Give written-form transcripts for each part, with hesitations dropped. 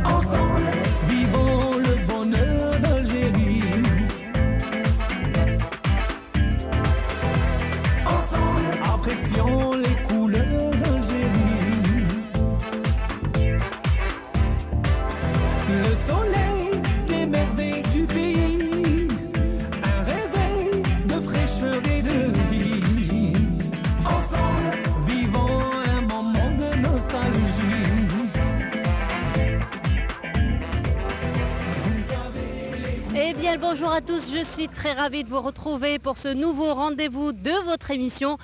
Ensemble, vivons le bonheur d'Algérie. Ensemble, apprécions les couleurs d'Algérie. Le soleil, les merveilles du pays, un réveil de fraîcheur et de vie. Ensemble, vivons un moment de nostalgie. Eh bien, bonjour à tous, je suis très ravie de vous retrouver pour ce nouveau rendez-vous de votre émission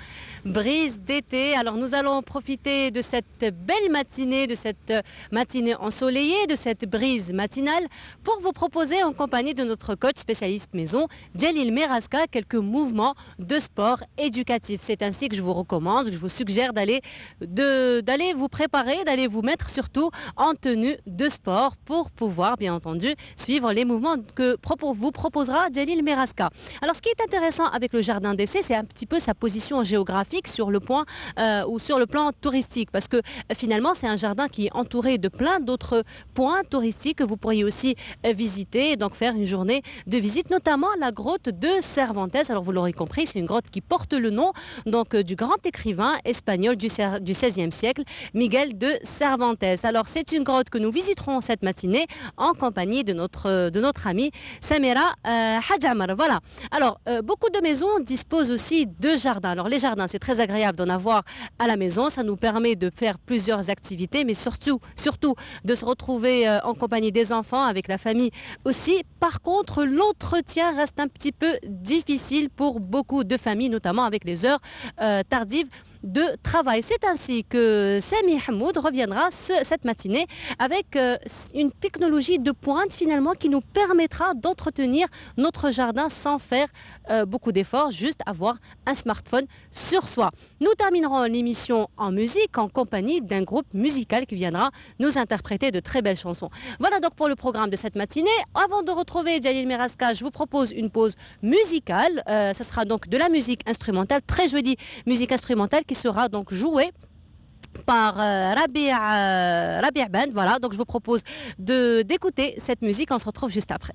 Brise d'été. Alors, nous allons profiter de cette belle matinée, de cette matinée ensoleillée, de cette brise matinale pour vous proposer en compagnie de notre coach spécialiste maison, Djelil Meraska, quelques mouvements de sport éducatif. C'est ainsi que je vous recommande, je vous suggère d'aller vous préparer, d'aller vous mettre surtout en tenue de sport pour pouvoir, bien entendu, suivre les mouvements que vous proposera Djelil Meraska. Alors, ce qui est intéressant avec le jardin d'essai, c'est un petit peu sa position géographique sur le point ou sur le plan touristique, parce que finalement, c'est un jardin qui est entouré de plein d'autres points touristiques que vous pourriez aussi visiter et donc faire une journée de visite, notamment la grotte de Cervantes. Alors, vous l'aurez compris, c'est une grotte qui porte le nom donc du grand écrivain espagnol du XVIe siècle, Miguel de Cervantes. Alors, c'est une grotte que nous visiterons cette matinée en compagnie de notre amie Samira Hadjamar. Voilà. Alors, beaucoup de maisons disposent aussi de jardins. Alors, les jardins, c'est très agréable d'en avoir à la maison. Ça nous permet de faire plusieurs activités, mais surtout de se retrouver en compagnie des enfants, avec la famille aussi. Par contre, l'entretien reste un petit peu difficile pour beaucoup de familles, notamment avec les heures tardives de travail. C'est ainsi que Sami Hamoud reviendra cette matinée avec une technologie de pointe finalement qui nous permettra d'entretenir notre jardin sans faire beaucoup d'efforts, juste avoir un smartphone sur soi. Nous terminerons l'émission en musique en compagnie d'un groupe musical qui viendra nous interpréter de très belles chansons. Voilà donc pour le programme de cette matinée. Avant de retrouver Djelil Meraska, je vous propose une pause musicale. Ce sera donc de la musique instrumentale, très jolie musique instrumentale qui sera donc jouée par Rabi' Band. Voilà, donc je vous propose d'écouter cette musique. On se retrouve juste après.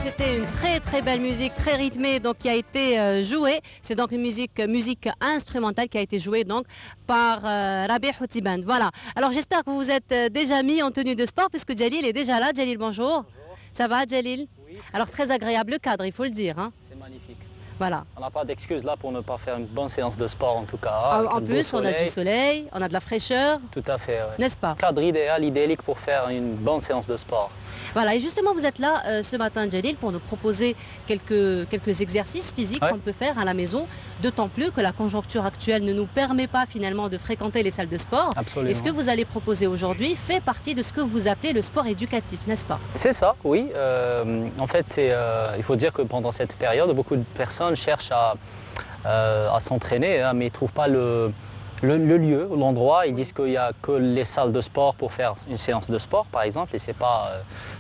c'était une très belle musique, très rythmée, donc qui a été jouée. C'est donc une musique instrumentale qui a été jouée donc par Rabih Houtiband. Voilà. Alors j'espère que vous vous êtes déjà mis en tenue de sport puisque Djalil est déjà là. Djalil, bonjour. Ça va, Djalil? Oui. Alors très agréable le cadre, il faut le dire. Hein. C'est magnifique. Voilà. On n'a pas d'excuse là pour ne pas faire une bonne séance de sport en tout cas. En plus, on a du soleil, on a de la fraîcheur. Tout à fait, ouais. N'est-ce pas? Cadre idéal, idyllique pour faire une bonne séance de sport. Voilà, et justement, vous êtes là ce matin, Djalil, pour nous proposer quelques exercices physiques qu'on peut faire à la maison, d'autant plus que la conjoncture actuelle ne nous permet pas finalement de fréquenter les salles de sport. Absolument. Et ce que vous allez proposer aujourd'hui fait partie de ce que vous appelez le sport éducatif, n'est-ce pas? C'est ça, oui. En fait, il faut dire que pendant cette période, beaucoup de personnes cherchent à s'entraîner, hein, mais ils ne trouvent pas le lieu, l'endroit. Ils disent qu'il n'y a que les salles de sport pour faire une séance de sport, par exemple, et ce n'est pas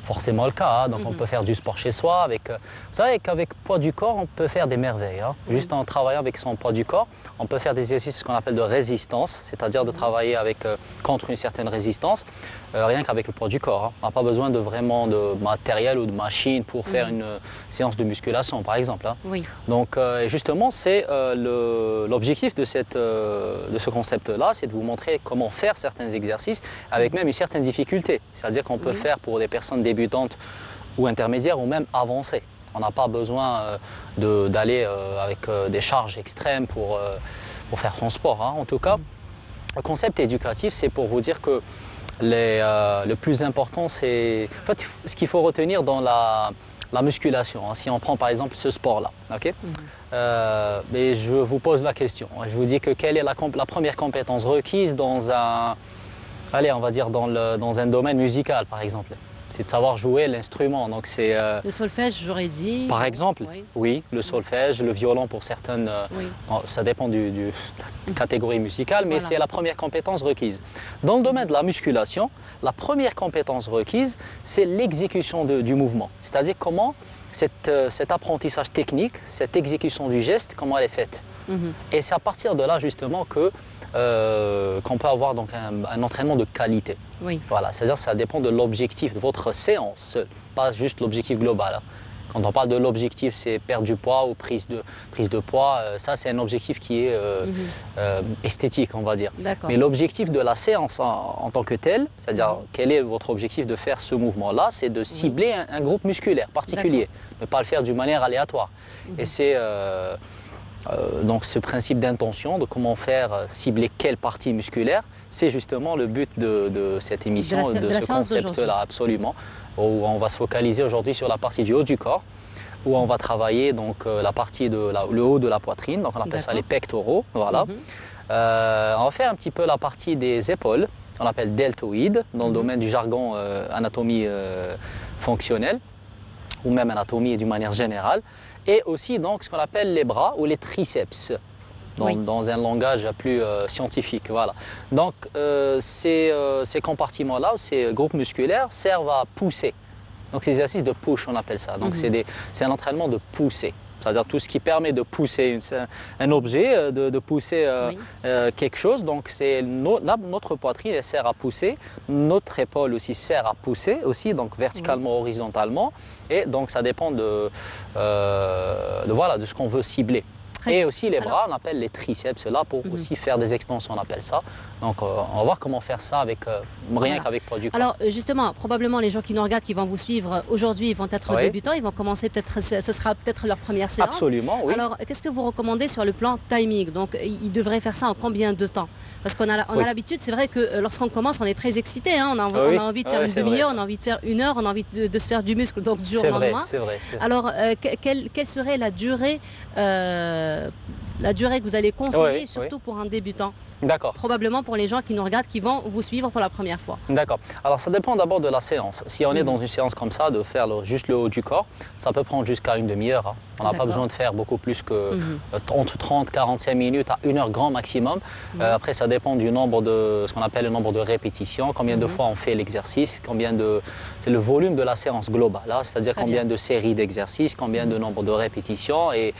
forcément le cas. Hein. Donc on peut faire du sport chez soi. Vous savez qu'avec poids du corps, on peut faire des merveilles. Hein. Juste en travaillant avec son poids du corps, on peut faire des exercices qu'on appelle de résistance, c'est-à-dire de travailler contre une certaine résistance, rien qu'avec le poids du corps. Hein. On n'a pas besoin vraiment de matériel ou de machine pour faire une séance de musculation, par exemple. Hein. Oui. Donc justement, c'est l'objectif de ce concept-là, c'est de vous montrer comment faire certains exercices avec même une certaine difficulté. C'est-à-dire qu'on peut faire pour des personnes débutantes ou intermédiaires ou même avancées. On n'a pas besoin d'aller avec des charges extrêmes pour faire son sport. Hein. En tout cas, le concept éducatif, c'est pour vous dire que le plus important, c'est en fait, ce qu'il faut retenir dans la musculation. Hein. Si on prend par exemple ce sport-là, okay? Mais je vous pose la question. Je vous dis que quelle est la première compétence requise dans on va dire dans un domaine musical, par exemple. C'est de savoir jouer l'instrument. Donc c'est le solfège, j'aurais dit. Par exemple, oui, le solfège, le violon pour certaines. Ça dépend de la catégorie musicale, mais c'est la première compétence requise. Dans le domaine de la musculation, la première compétence requise, c'est l'exécution du mouvement. C'est-à-dire comment cet apprentissage technique, cette exécution du geste, comment elle est faite. Et c'est à partir de là justement qu'on peut avoir donc un entraînement de qualité. Oui. Voilà, c'est-à-dire que ça dépend de l'objectif de votre séance, pas juste l'objectif global. Hein. Quand on parle de l'objectif, c'est perdre du poids ou prise de poids, ça c'est un objectif qui est esthétique, on va dire. Mais l'objectif de la séance en tant que tel, c'est-à-dire quel est votre objectif de faire ce mouvement-là, c'est de cibler un groupe musculaire particulier, ne pas le faire d'une manière aléatoire. Et c'est donc ce principe d'intention, de comment faire cibler quelle partie musculaire, c'est justement le but de cette émission, de ce concept-là, absolument, où on va se focaliser aujourd'hui sur la partie du haut du corps, où on va travailler donc la partie le haut de la poitrine, donc on appelle ça les pectoraux, voilà. On va faire un petit peu la partie des épaules, on appelle deltoïdes, dans le domaine du jargon anatomie fonctionnelle, ou même anatomie d'une manière générale. Et aussi donc ce qu'on appelle les bras ou les triceps, dans un langage plus scientifique. Voilà. Donc ces compartiments-là, ces groupes musculaires servent à pousser. Donc ces exercices de push, on appelle ça. Donc c'est un entraînement de pousser. C'est-à-dire tout ce qui permet de pousser un objet, de pousser quelque chose. Donc notre poitrine elle sert à pousser, notre épaule aussi sert à pousser, aussi, donc verticalement, horizontalement. Et donc ça dépend de ce qu'on veut cibler. Et aussi les bras, on appelle les triceps, là pour aussi faire des extensions, on appelle ça. Donc on va voir comment faire ça avec rien qu'avec poids du corps. Alors justement, probablement les gens qui nous regardent, qui vont vous suivre aujourd'hui, ils vont être débutants, ils vont commencer peut-être, ce sera peut-être leur première séance. Absolument, oui. Alors qu'est-ce que vous recommandez sur le plan timing? Donc ils devraient faire ça en combien de temps? Parce qu'on a l'habitude, c'est vrai que lorsqu'on commence, on est très excité, hein, on a envie de faire une demi-heure, on a envie de faire une heure, on a envie de se faire du muscle, donc du jour au lendemain. C'est vrai. Alors, quelle serait la durée que vous allez conseiller, surtout pour un débutant? D'accord. Probablement pour les gens qui nous regardent, qui vont vous suivre pour la première fois. D'accord. Alors ça dépend d'abord de la séance. Si on est dans une séance comme ça, de faire juste le haut du corps, ça peut prendre jusqu'à une demi-heure. Hein. On n'a pas besoin de faire beaucoup plus que entre 30, 45 minutes à 1 heure grand maximum. Après ça dépend du nombre de, ce qu'on appelle le nombre de répétitions, combien de fois on fait l'exercice, c'est le volume de la séance globale, hein, c'est-à-dire combien de séries d'exercices, combien de nombre de répétitions et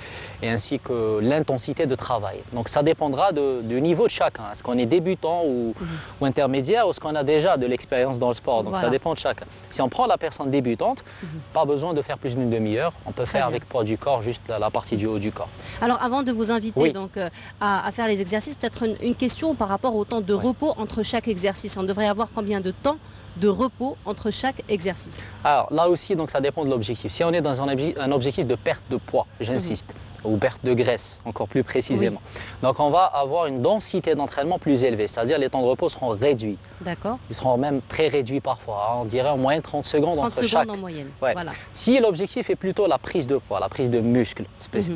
ainsi que l'intensité de travail. Donc ça dépendra du niveau de chaque chacun. Est-ce qu'on est débutant ou intermédiaire ou est-ce qu'on a déjà de l'expérience dans le sport? Donc ça dépend de chacun. Si on prend la personne débutante, pas besoin de faire plus d'une demi-heure. On peut faire avec poids du corps juste la partie du haut du corps. Alors avant de vous inviter donc, à faire les exercices, peut-être une question par rapport au temps de repos entre chaque exercice. On devrait avoir combien de temps de repos entre chaque exercice? Alors là aussi, donc, ça dépend de l'objectif. Si on est dans un objectif de perte de poids, j'insiste, ou perte de graisse, encore plus précisément. Donc on va avoir une densité d'entraînement plus élevée, c'est-à-dire les temps de repos seront réduits. D'accord. Ils seront même très réduits parfois, hein. On dirait en moyenne 30 secondes entre chaque. 30 secondes en moyenne, voilà. Si l'objectif est plutôt la prise de poids, la prise de muscle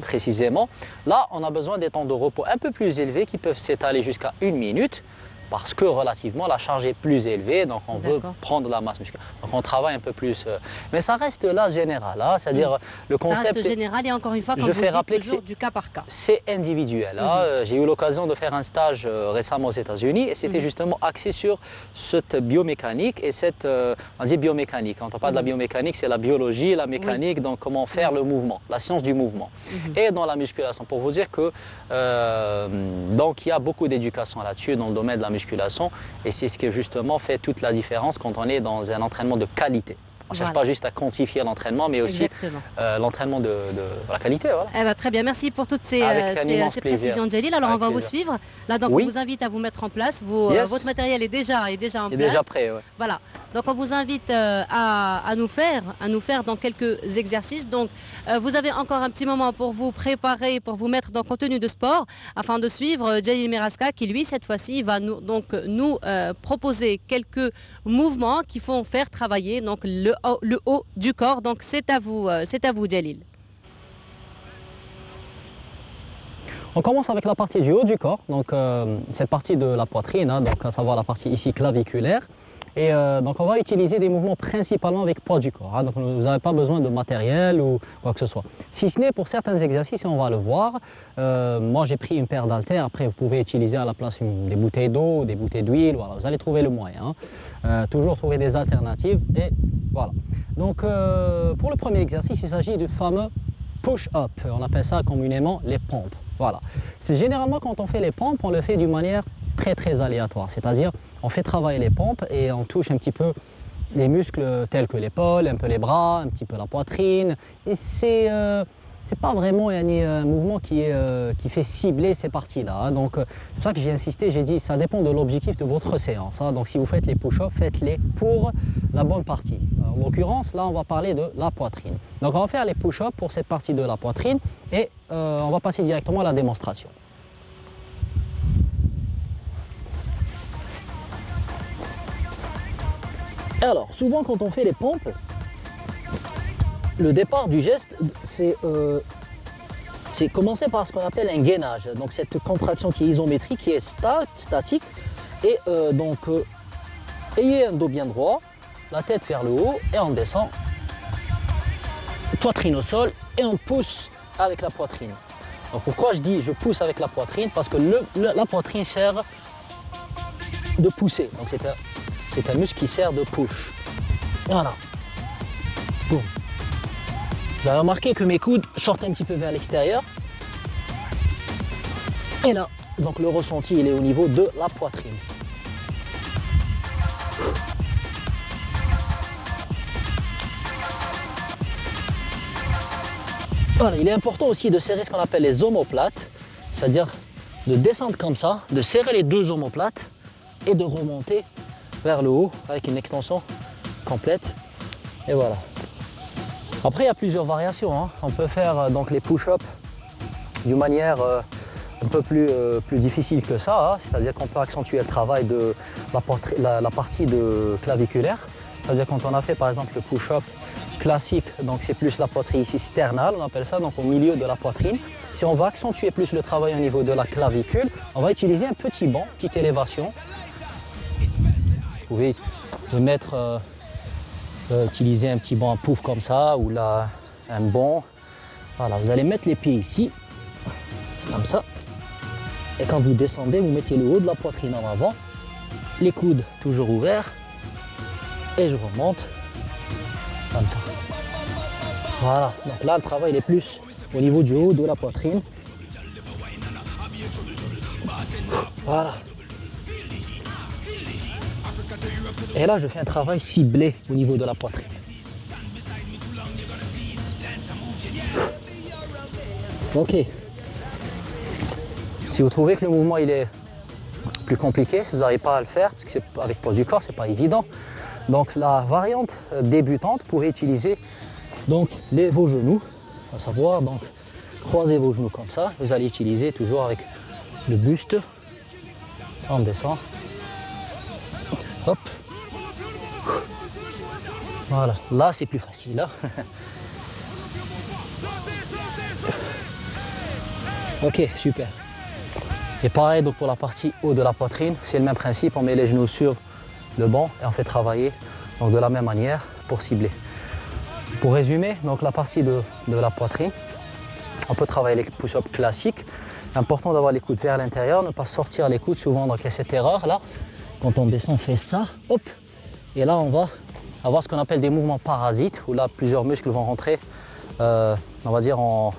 précisément, là on a besoin des temps de repos un peu plus élevés qui peuvent s'étaler jusqu'à 1 minute. Parce que relativement la charge est plus élevée, donc on veut prendre la masse musculaire. Donc on travaille un peu plus. Mais ça reste là général, hein, c'est-à-dire le concept. Ça reste général et encore une fois, comme vous dites, toujours du cas par cas. C'est individuel. J'ai eu l'occasion de faire un stage récemment aux États-Unis et c'était justement axé sur cette biomécanique et cette. On dit biomécanique. Quand on parle de la biomécanique, c'est la biologie, la mécanique, donc comment faire le mouvement, la science du mouvement. Et dans la musculation, pour vous dire que donc il y a beaucoup d'éducation là-dessus dans le domaine de la musculation. Et c'est ce qui justement fait toute la différence quand on est dans un entraînement de qualité. On ne cherche pas juste à quantifier l'entraînement, mais aussi l'entraînement de la qualité. Voilà. Eh ben, très bien, merci pour toutes ces précisions, Djelil. Alors on va vous suivre. Là, donc, on vous invite à vous mettre en place. Votre matériel est déjà en place. Il est déjà prêt, Voilà. Donc on vous invite à nous faire dans quelques exercices. Donc vous avez encore un petit moment pour vous préparer, pour vous mettre dans contenu de sport, afin de suivre Djelil Meraska qui lui cette fois-ci va nous proposer quelques mouvements qui font faire travailler donc le haut du corps. Donc c'est à vous Djelil. On commence avec la partie du haut du corps, donc cette partie de la poitrine, hein, donc à savoir la partie ici claviculaire. Et donc on va utiliser des mouvements principalement avec poids du corps, hein, donc vous n'avez pas besoin de matériel ou quoi que ce soit. Si ce n'est pour certains exercices, et on va le voir, moi j'ai pris une paire d'haltères, après vous pouvez utiliser à la place des bouteilles d'eau, des bouteilles d'huile, voilà, vous allez trouver le moyen. Hein. Toujours trouver des alternatives et voilà. Donc pour le premier exercice, il s'agit du fameux push-up, on appelle ça communément les pompes. Voilà. C'est généralement quand on fait les pompes, on le fait d'une manière très aléatoire, c'est-à-dire on fait travailler les pompes et on touche un petit peu les muscles tels que l'épaule, un peu les bras, un petit peu la poitrine. Et c'est pas vraiment un mouvement qui fait cibler ces parties-là. Hein. Donc c'est pour ça que j'ai insisté, j'ai dit ça dépend de l'objectif de votre séance. Hein. Donc si vous faites les push-ups, faites-les pour la bonne partie. En l'occurrence, là on va parler de la poitrine. Donc on va faire les push-ups pour cette partie de la poitrine et on va passer directement à la démonstration. Alors, souvent quand on fait les pompes, le départ du geste, c'est commencer par ce qu'on appelle un gainage. Donc cette contraction qui est isométrique, qui est statique. Et ayez un dos bien droit, la tête vers le haut et on descend, poitrine au sol et on pousse avec la poitrine. Donc pourquoi je dis je pousse avec la poitrine? Parce que la poitrine sert de pousser. Donc c'est un muscle qui sert de push. Voilà. Boum. Vous avez remarqué que mes coudes sortent un petit peu vers l'extérieur. Et là, donc le ressenti, il est au niveau de la poitrine. Voilà, il est important aussi de serrer ce qu'on appelle les omoplates, c'est-à-dire de descendre comme ça, de serrer les deux omoplates et de remonter vers le haut avec une extension complète. Et voilà. Après, il y a plusieurs variations. Hein. On peut faire donc les push-ups d'une manière un peu plus difficile que ça. Hein. C'est-à-dire qu'on peut accentuer le travail de la partie claviculaire. C'est-à-dire quand on a fait par exemple le push-up classique, donc c'est plus la poitrine ici sternale, on appelle ça, donc au milieu de la poitrine. Si on va accentuer plus le travail au niveau de la clavicule, on va utiliser un petit banc, petite élévation. Vous pouvez mettre, utiliser un petit banc à pouf comme ça, ou là, un banc. Voilà, vous allez mettre les pieds ici, comme ça. Et quand vous descendez, vous mettez le haut de la poitrine en avant, les coudes toujours ouverts, et je remonte, comme ça. Voilà, donc là, le travail est plus au niveau du haut de la poitrine. Voilà. Et là, je fais un travail ciblé au niveau de la poitrine. Ok. Si vous trouvez que le mouvement il est plus compliqué, si vous n'arrivez pas à le faire, parce que c'est avec poids du corps, c'est pas évident. Donc la variante débutante pourrait utiliser donc vos genoux, à savoir donc croisez vos genoux comme ça. Vous allez utiliser toujours avec le buste. On descend. Hop. Voilà, là c'est plus facile. Hein. Ok, super. Et pareil donc pour la partie haut de la poitrine, c'est le même principe, on met les genoux sur le banc et on fait travailler donc de la même manière pour cibler. Pour résumer, donc la partie de la poitrine, on peut travailler les push-ups classiques. Important d'avoir les coudes vers l'intérieur, ne pas sortir les coudes souvent, donc il y a cette erreur là. Quand on descend, on fait ça, hop, et là on va avoir ce qu'on appelle des mouvements parasites, où là plusieurs muscles vont rentrer, on va dire en...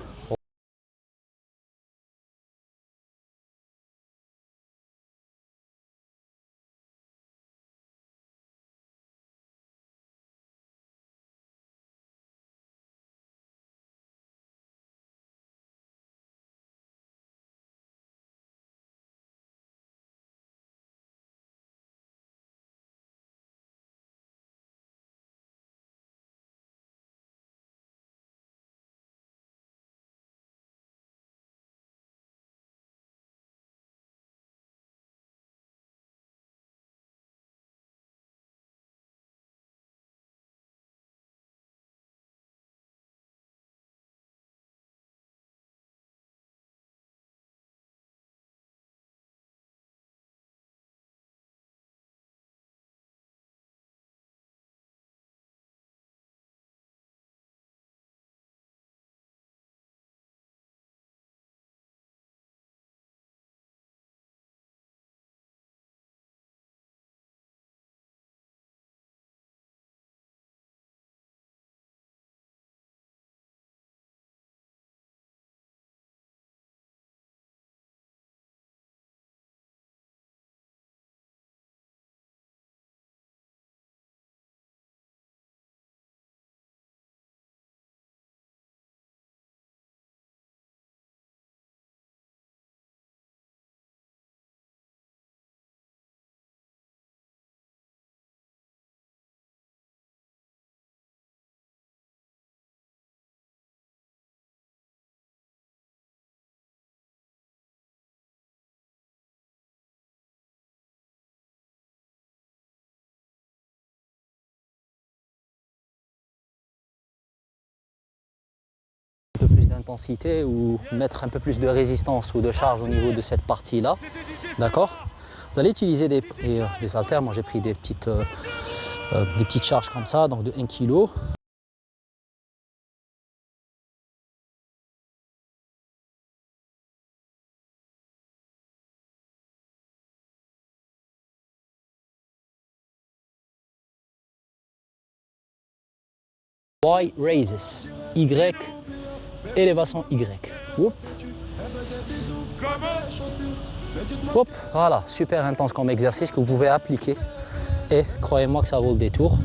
un peu plus d'intensité ou mettre un peu plus de résistance ou de charge au niveau de cette partie-là, d'accord? Vous allez utiliser des haltères, moi j'ai pris des petites charges comme ça, donc de 1 kg. Y raises, Y, élévation Y. Oup. Hop, voilà, super intense comme exercice que vous pouvez appliquer et croyez-moi que ça vaut le détour.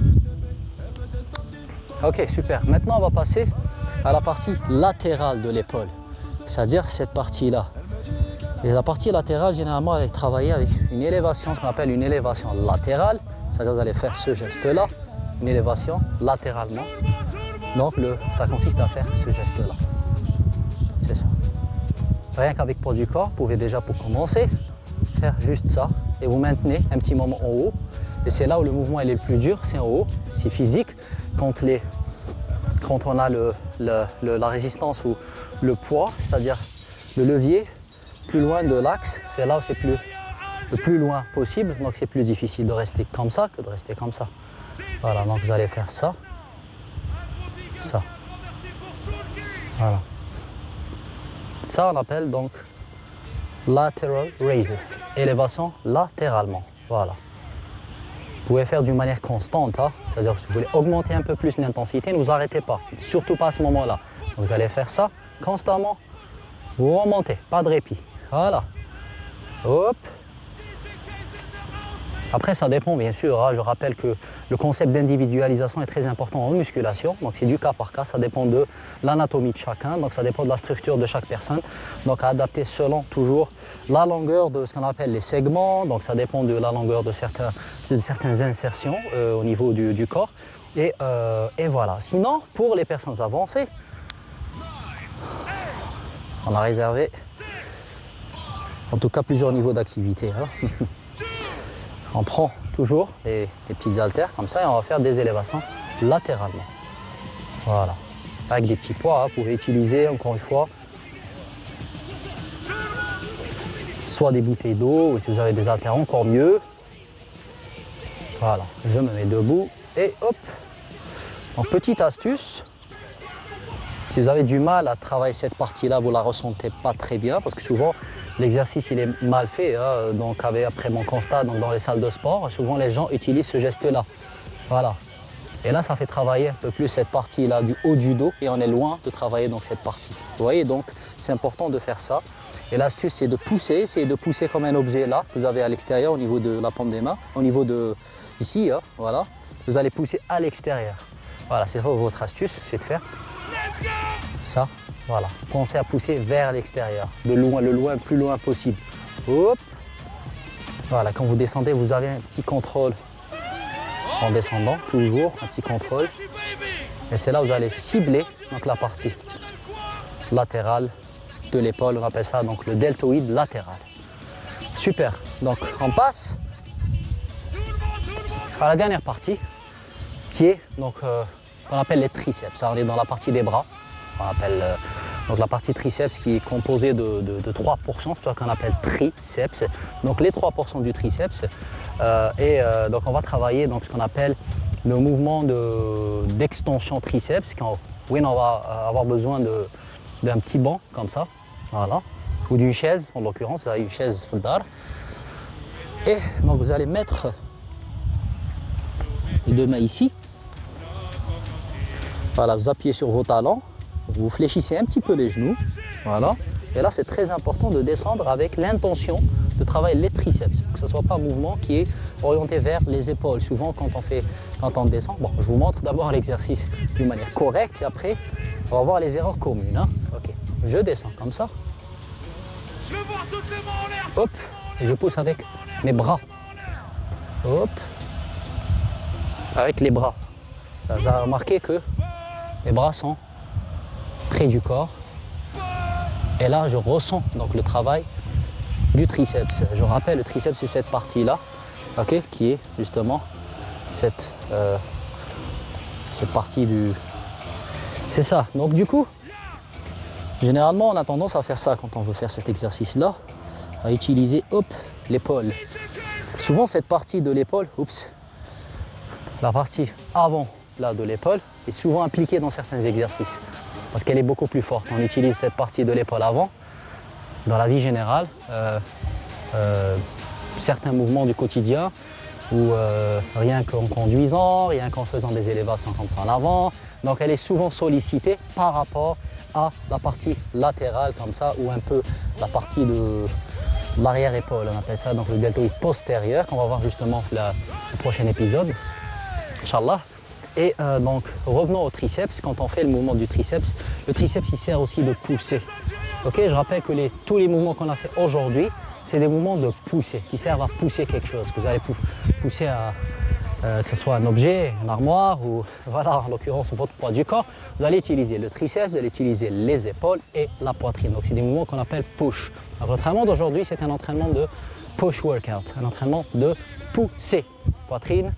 Ok, super. Maintenant, on va passer à la partie latérale de l'épaule, c'est-à-dire cette partie-là. Et la partie latérale, généralement, elle est travaillée avec une élévation, ce qu'on appelle une élévation latérale, c'est-à-dire vous allez faire ce geste-là, une élévation latéralement. Donc, ça consiste à faire ce geste-là. C'est ça. Rien qu'avec poids du corps, vous pouvez déjà pour commencer faire juste ça et vous maintenez un petit moment en haut. Et c'est là où le mouvement est le plus dur, c'est en haut, c'est physique. Quand on a la résistance ou le poids, c'est-à-dire le levier, plus loin de l'axe, c'est là où c'est le plus loin possible. Donc c'est plus difficile de rester comme ça que de rester comme ça. Voilà, donc vous allez faire ça, ça. Voilà. Ça, on appelle donc lateral raises, élévation latéralement. Voilà. Vous pouvez faire d'une manière constante, hein? C'est-à-dire que si vous voulez augmenter un peu plus l'intensité, ne vous arrêtez pas, surtout pas à ce moment-là. Vous allez faire ça constamment, vous remontez, pas de répit. Voilà. Hop, Après, ça dépend bien sûr. Hein. Je rappelle que le concept d'individualisation est très important en musculation. Donc c'est du cas par cas, ça dépend de l'anatomie de chacun. Donc ça dépend de la structure de chaque personne. Donc à adapter selon toujours la longueur de ce qu'on appelle les segments. Donc ça dépend de la longueur de certaines insertions au niveau du corps. Et voilà. Sinon, pour les personnes avancées, on a réservé en tout cas plusieurs niveaux d'activité. Hein. On prend toujours des petites haltères comme ça et on va faire des élévations latéralement. Voilà. Avec des petits poids, hein, vous pouvez utiliser encore une fois soit des bouteilles d'eau ou si vous avez des haltères encore mieux. Voilà, je me mets debout et hop. Donc petite astuce, si vous avez du mal à travailler cette partie-là, vous ne la ressentez pas très bien parce que souvent l'exercice il est mal fait, hein. Donc après mon constat dans les salles de sport, souvent les gens utilisent ce geste-là. Voilà. Et là, ça fait travailler un peu plus cette partie-là du haut du dos et on est loin de travailler donc cette partie. Vous voyez, donc c'est important de faire ça. Et l'astuce, c'est de pousser, essayez de pousser comme un objet là, que vous avez à l'extérieur au niveau de la paume des mains, au niveau de ici, hein, voilà. Vous allez pousser à l'extérieur. Voilà, c'est votre astuce, c'est de faire ça. Voilà, pensez à pousser vers l'extérieur, le plus loin possible. Hop. Voilà, quand vous descendez, vous avez un petit contrôle en descendant, toujours un petit contrôle. Et c'est là où vous allez cibler donc, la partie latérale de l'épaule, on appelle ça donc le deltoïde latéral. Super, donc on passe à la dernière partie qui est donc qu'on appelle les triceps. Ça, on est dans la partie des bras. On appelle donc la partie triceps qui est composée de 3 portions, c'est ça qu'on appelle triceps. Donc les 3 portions du triceps. Donc on va travailler donc, ce qu'on appelle le mouvement d'extension triceps. Oui, on va avoir besoin d'un petit banc comme ça, voilà, ou d'une chaise, en l'occurrence, une chaise d'art. Et donc vous allez mettre les deux mains ici. Voilà, vous appuyez sur vos talons. Vous fléchissez un petit peu les genoux, voilà. Et là, c'est très important de descendre avec l'intention de travailler les triceps, que ce ne soit pas un mouvement qui est orienté vers les épaules. Souvent, quand on descend, bon, je vous montre d'abord l'exercice d'une manière correcte et après, on va voir les erreurs communes. Hein. Ok, je descends comme ça. Hop, et je pousse avec mes bras. Hop, avec les bras. Vous avez remarqué que les bras sont près du corps. Et là, je ressens donc le travail du triceps. Je rappelle, le triceps, c'est cette partie-là, okay, qui est justement cette partie du... C'est ça. Donc du coup, généralement, on a tendance à faire ça quand on veut faire cet exercice-là, à utiliser, hop, l'épaule. Souvent, cette partie de l'épaule, oups, la partie avant là, de l'épaule est souvent impliquée dans certains exercices parce qu'elle est beaucoup plus forte. On utilise cette partie de l'épaule avant dans la vie générale, certains mouvements du quotidien ou rien qu'en conduisant, rien qu'en faisant des élévations comme ça en avant. Donc elle est souvent sollicitée par rapport à la partie latérale comme ça ou un peu la partie de l'arrière-épaule. On appelle ça donc le deltoïde postérieur qu'on va voir justement le prochain épisode, Inch'Allah. Et donc revenons au triceps. Quand on fait le mouvement du triceps, le triceps il sert aussi de pousser. Ok, je rappelle que tous les mouvements qu'on a fait aujourd'hui, c'est des mouvements de pousser, qui servent à pousser quelque chose, que vous allez pousser à que ce soit un objet, une armoire ou voilà, en l'occurrence votre poids du corps. Vous allez utiliser le triceps, vous allez utiliser les épaules et la poitrine. Donc c'est des mouvements qu'on appelle push. Alors, l'entraînement d'aujourd'hui, c'est un entraînement de push workout, un entraînement de pousser, poitrine,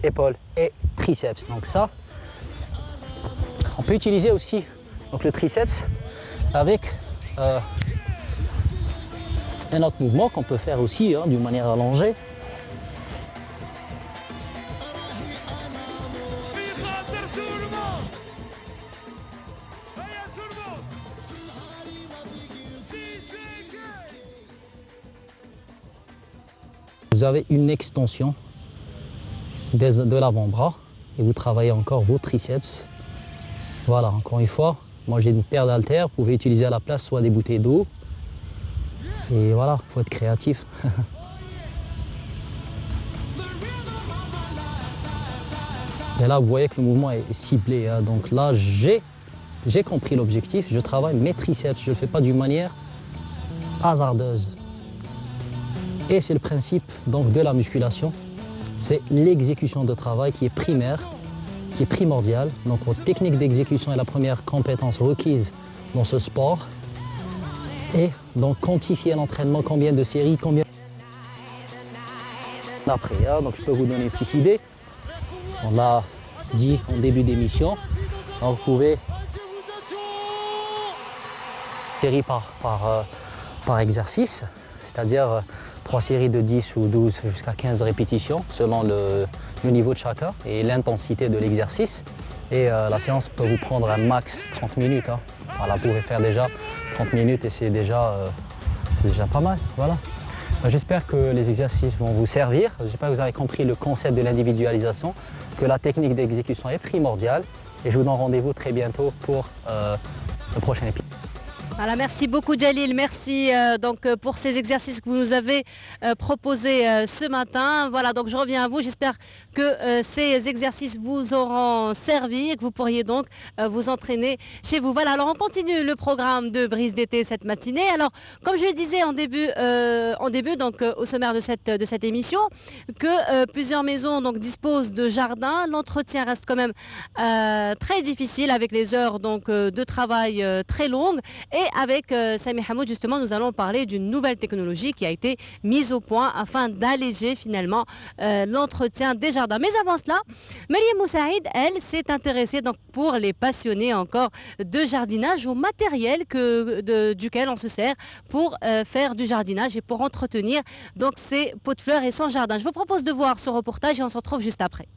épaules et triceps. Donc ça, on peut utiliser aussi donc, le triceps avec un autre mouvement qu'on peut faire aussi hein, d'une manière allongée. Vous avez une extension de l'avant-bras et vous travaillez encore vos triceps. Voilà, encore une fois, moi j'ai une paire d'haltères, vous pouvez utiliser à la place soit des bouteilles d'eau. Et voilà, il faut être créatif. Et là, vous voyez que le mouvement est ciblé, hein. Donc là, j'ai compris l'objectif. Je travaille mes triceps. Je ne le fais pas d'une manière hasardeuse. Et c'est le principe donc, de la musculation. C'est l'exécution de travail qui est primaire, qui est primordiale. Donc votre technique d'exécution est la première compétence requise dans ce sport. Et donc quantifier l'entraînement, combien de séries, combien après. Hein. Donc je peux vous donner une petite idée. On l'a dit en début d'émission. Donc vous pouvez séries par exercice, c'est-à-dire 3 séries de 10 ou 12 jusqu'à 15 répétitions selon le niveau de chacun et l'intensité de l'exercice. Et la séance peut vous prendre un max 30 minutes. Hein. Voilà, vous pouvez faire déjà 30 minutes et c'est déjà pas mal. Voilà. J'espère que les exercices vont vous servir. J'espère que vous avez compris le concept de l'individualisation, que la technique d'exécution est primordiale. Et je vous donne rendez-vous très bientôt pour le prochain épisode. Voilà, merci beaucoup Jalil, merci donc pour ces exercices que vous nous avez proposés ce matin. Voilà, donc je reviens à vous, j'espère que ces exercices vous auront servi et que vous pourriez donc vous entraîner chez vous. Voilà, alors on continue le programme de Brise d'été cette matinée. Alors, comme je le disais en début donc au sommaire de cette émission, que plusieurs maisons donc disposent de jardins. L'entretien reste quand même très difficile avec les heures donc de travail très longues. Et avec Sami Hamoud, justement, nous allons parler d'une nouvelle technologie qui a été mise au point afin d'alléger finalement l'entretien des jardins. Mais avant cela, Mariam Moussaïd, elle, s'est intéressée donc pour les passionnés encore de jardinage au matériel duquel on se sert pour faire du jardinage et pour entretenir donc ses pots de fleurs et son jardin. Je vous propose de voir ce reportage et on se retrouve juste après.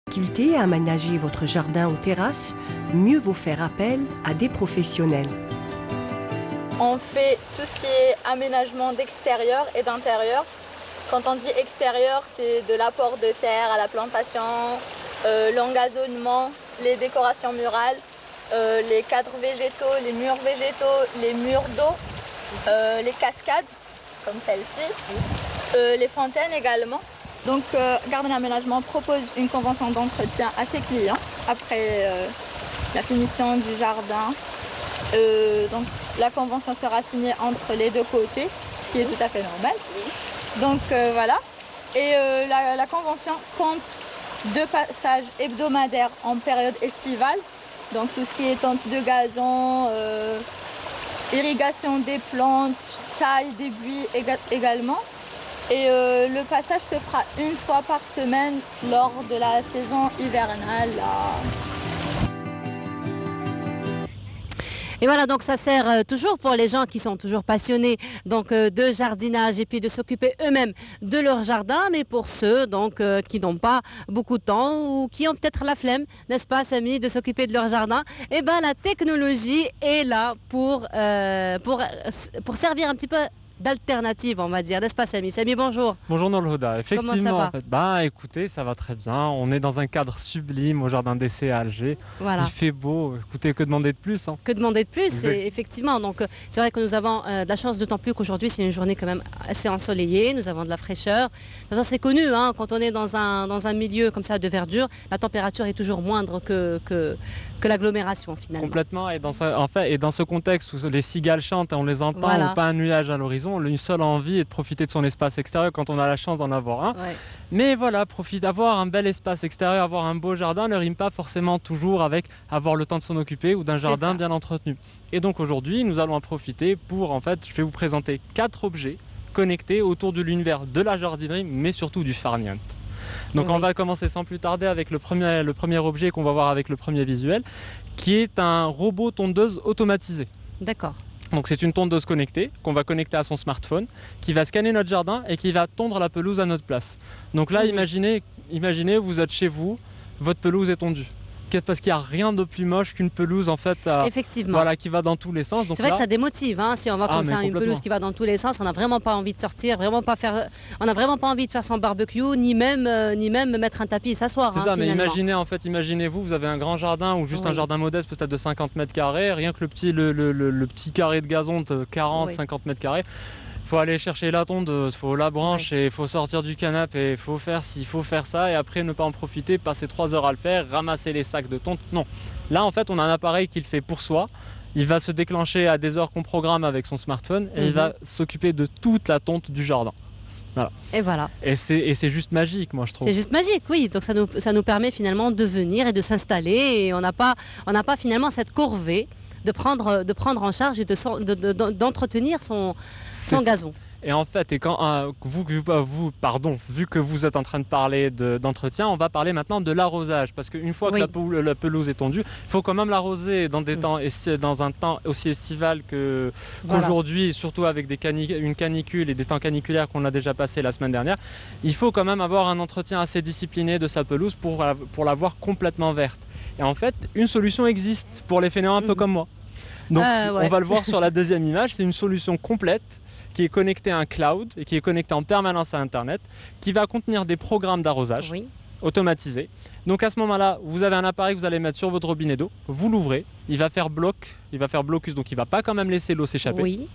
Difficulté à aménager votre jardin ou terrasse, mieux vaut faire appel à des professionnels. On fait tout ce qui est aménagement d'extérieur et d'intérieur. Quand on dit extérieur, c'est de l'apport de terre à la plantation, l'engazonnement, les décorations murales, les cadres végétaux, les murs végétaux, les murs d'eau, les cascades, comme celle-ci, les fontaines également. Donc Garden Aménagement propose une convention d'entretien à ses clients après la finition du jardin. Donc la convention sera signée entre les deux côtés, ce qui est tout à fait normal. Donc voilà. Et la convention compte 2 passages hebdomadaires en période estivale. Donc tout ce qui est tonte de gazon, irrigation des plantes, taille des buis également. Et le passage se fera 1 fois par semaine lors de la saison hivernale. Et voilà, donc ça sert toujours pour les gens qui sont toujours passionnés donc, de jardinage et puis de s'occuper eux-mêmes de leur jardin, mais pour ceux donc, qui n'ont pas beaucoup de temps ou qui ont peut-être la flemme, n'est-ce pas Samy, de s'occuper de leur jardin, et ben la technologie est là pour servir un petit peu d'alternative, on va dire, n'est-ce pas Samy? Samy, bonjour. Bonjour Nolhuda, effectivement. Comment ça va? En fait, bah écoutez, ça va très bien. On est dans un cadre sublime au jardin d'essai à Alger. Voilà. Il fait beau. Écoutez, que demander de plus, hein? Que demander de plus, Exact. effectivement. Donc, c'est vrai que nous avons de la chance, d'autant plus qu'aujourd'hui, c'est une journée quand même assez ensoleillée. Nous avons de la fraîcheur. De toute façon, c'est connu, hein, quand on est dans un milieu comme ça de verdure, la température est toujours moindre que l'agglomération, finalement. Complètement. Et dans ce contexte où les cigales chantent et on les entend, Voilà. ou pas un nuage à l'horizon, une seule envie est de profiter de son espace extérieur quand on a la chance d'en avoir un. Ouais. Mais voilà, d'avoir un bel espace extérieur, avoir un beau jardin ne rime pas forcément toujours avec avoir le temps de s'en occuper ou d'un C'est jardin ça. bien entretenu. Et donc aujourd'hui, nous allons en profiter pour, en fait, je vais vous présenter 4 objets connectés autour de l'univers de la jardinerie, mais surtout du farniente. Donc Oui. on va commencer sans plus tarder avec le premier objet qu'on va voir avec le premier visuel, qui est un robot tondeuse automatisé. D'accord. Donc c'est une tondeuse connectée qu'on va connecter à son smartphone, qui va scanner notre jardin et qui va tondre la pelouse à notre place. Donc là, Mhm. imaginez, vous êtes chez vous, votre pelouse est tondue. Parce qu'il n'y a rien de plus moche qu'une pelouse en fait, Effectivement. voilà, qui va dans tous les sens. Donc C'est vrai là, que ça démotive, hein, si on voit Ah, comme mais ça une complètement. pelouse qui va dans tous les sens, on n'a vraiment pas envie de sortir, on n'a vraiment pas envie de faire son barbecue, ni même mettre un tapis et s'asseoir. c'est hein, ça, mais finalement. imaginez-vous, vous avez un grand jardin ou juste un Oui. jardin modeste peut-être de 50 mètres carrés, rien que le petit carré de gazon de 40, Oui. 50 mètres carrés. Il faut aller chercher la tondeuse, il faut la branche et il faut sortir du canapé, il faut faire ci, il faut faire ça et après ne pas en profiter, passer 3 heures à le faire, ramasser les sacs de tonte. Non, là en fait on a un appareil qui le fait pour soi. Il va se déclencher à des heures qu'on programme avec son smartphone et il va s'occuper de toute la tonte du jardin. Et voilà. Et c'est juste magique, moi je trouve. C'est juste magique, oui. Donc ça nous permet finalement de venir et de s'installer et on n'a pas finalement cette corvée de prendre en charge et d'entretenir son C'est- gazon. Et en fait, vu que vous êtes en train de parler d'entretien, on va parler maintenant de l'arrosage. Parce qu'une fois Oui. que la pelouse est tondue, il faut quand même l'arroser dans dans un temps aussi estival Voilà. qu'aujourd'hui, surtout avec une canicule et des temps caniculaires qu'on a déjà passé la semaine dernière. Il faut quand même avoir un entretien assez discipliné de sa pelouse pour la voir complètement verte. Et en fait, une solution existe pour les fainéants un peu comme moi. Donc Ouais. on va le voir sur la deuxième image, c'est une solution complète qui est connectée à un cloud et qui est connectée en permanence à Internet, qui va contenir des programmes d'arrosage Oui. automatisés. Donc à ce moment-là, vous avez un appareil que vous allez mettre sur votre robinet d'eau, vous l'ouvrez, il va faire blocus, donc il va pas quand même laisser l'eau s'échapper. Oui.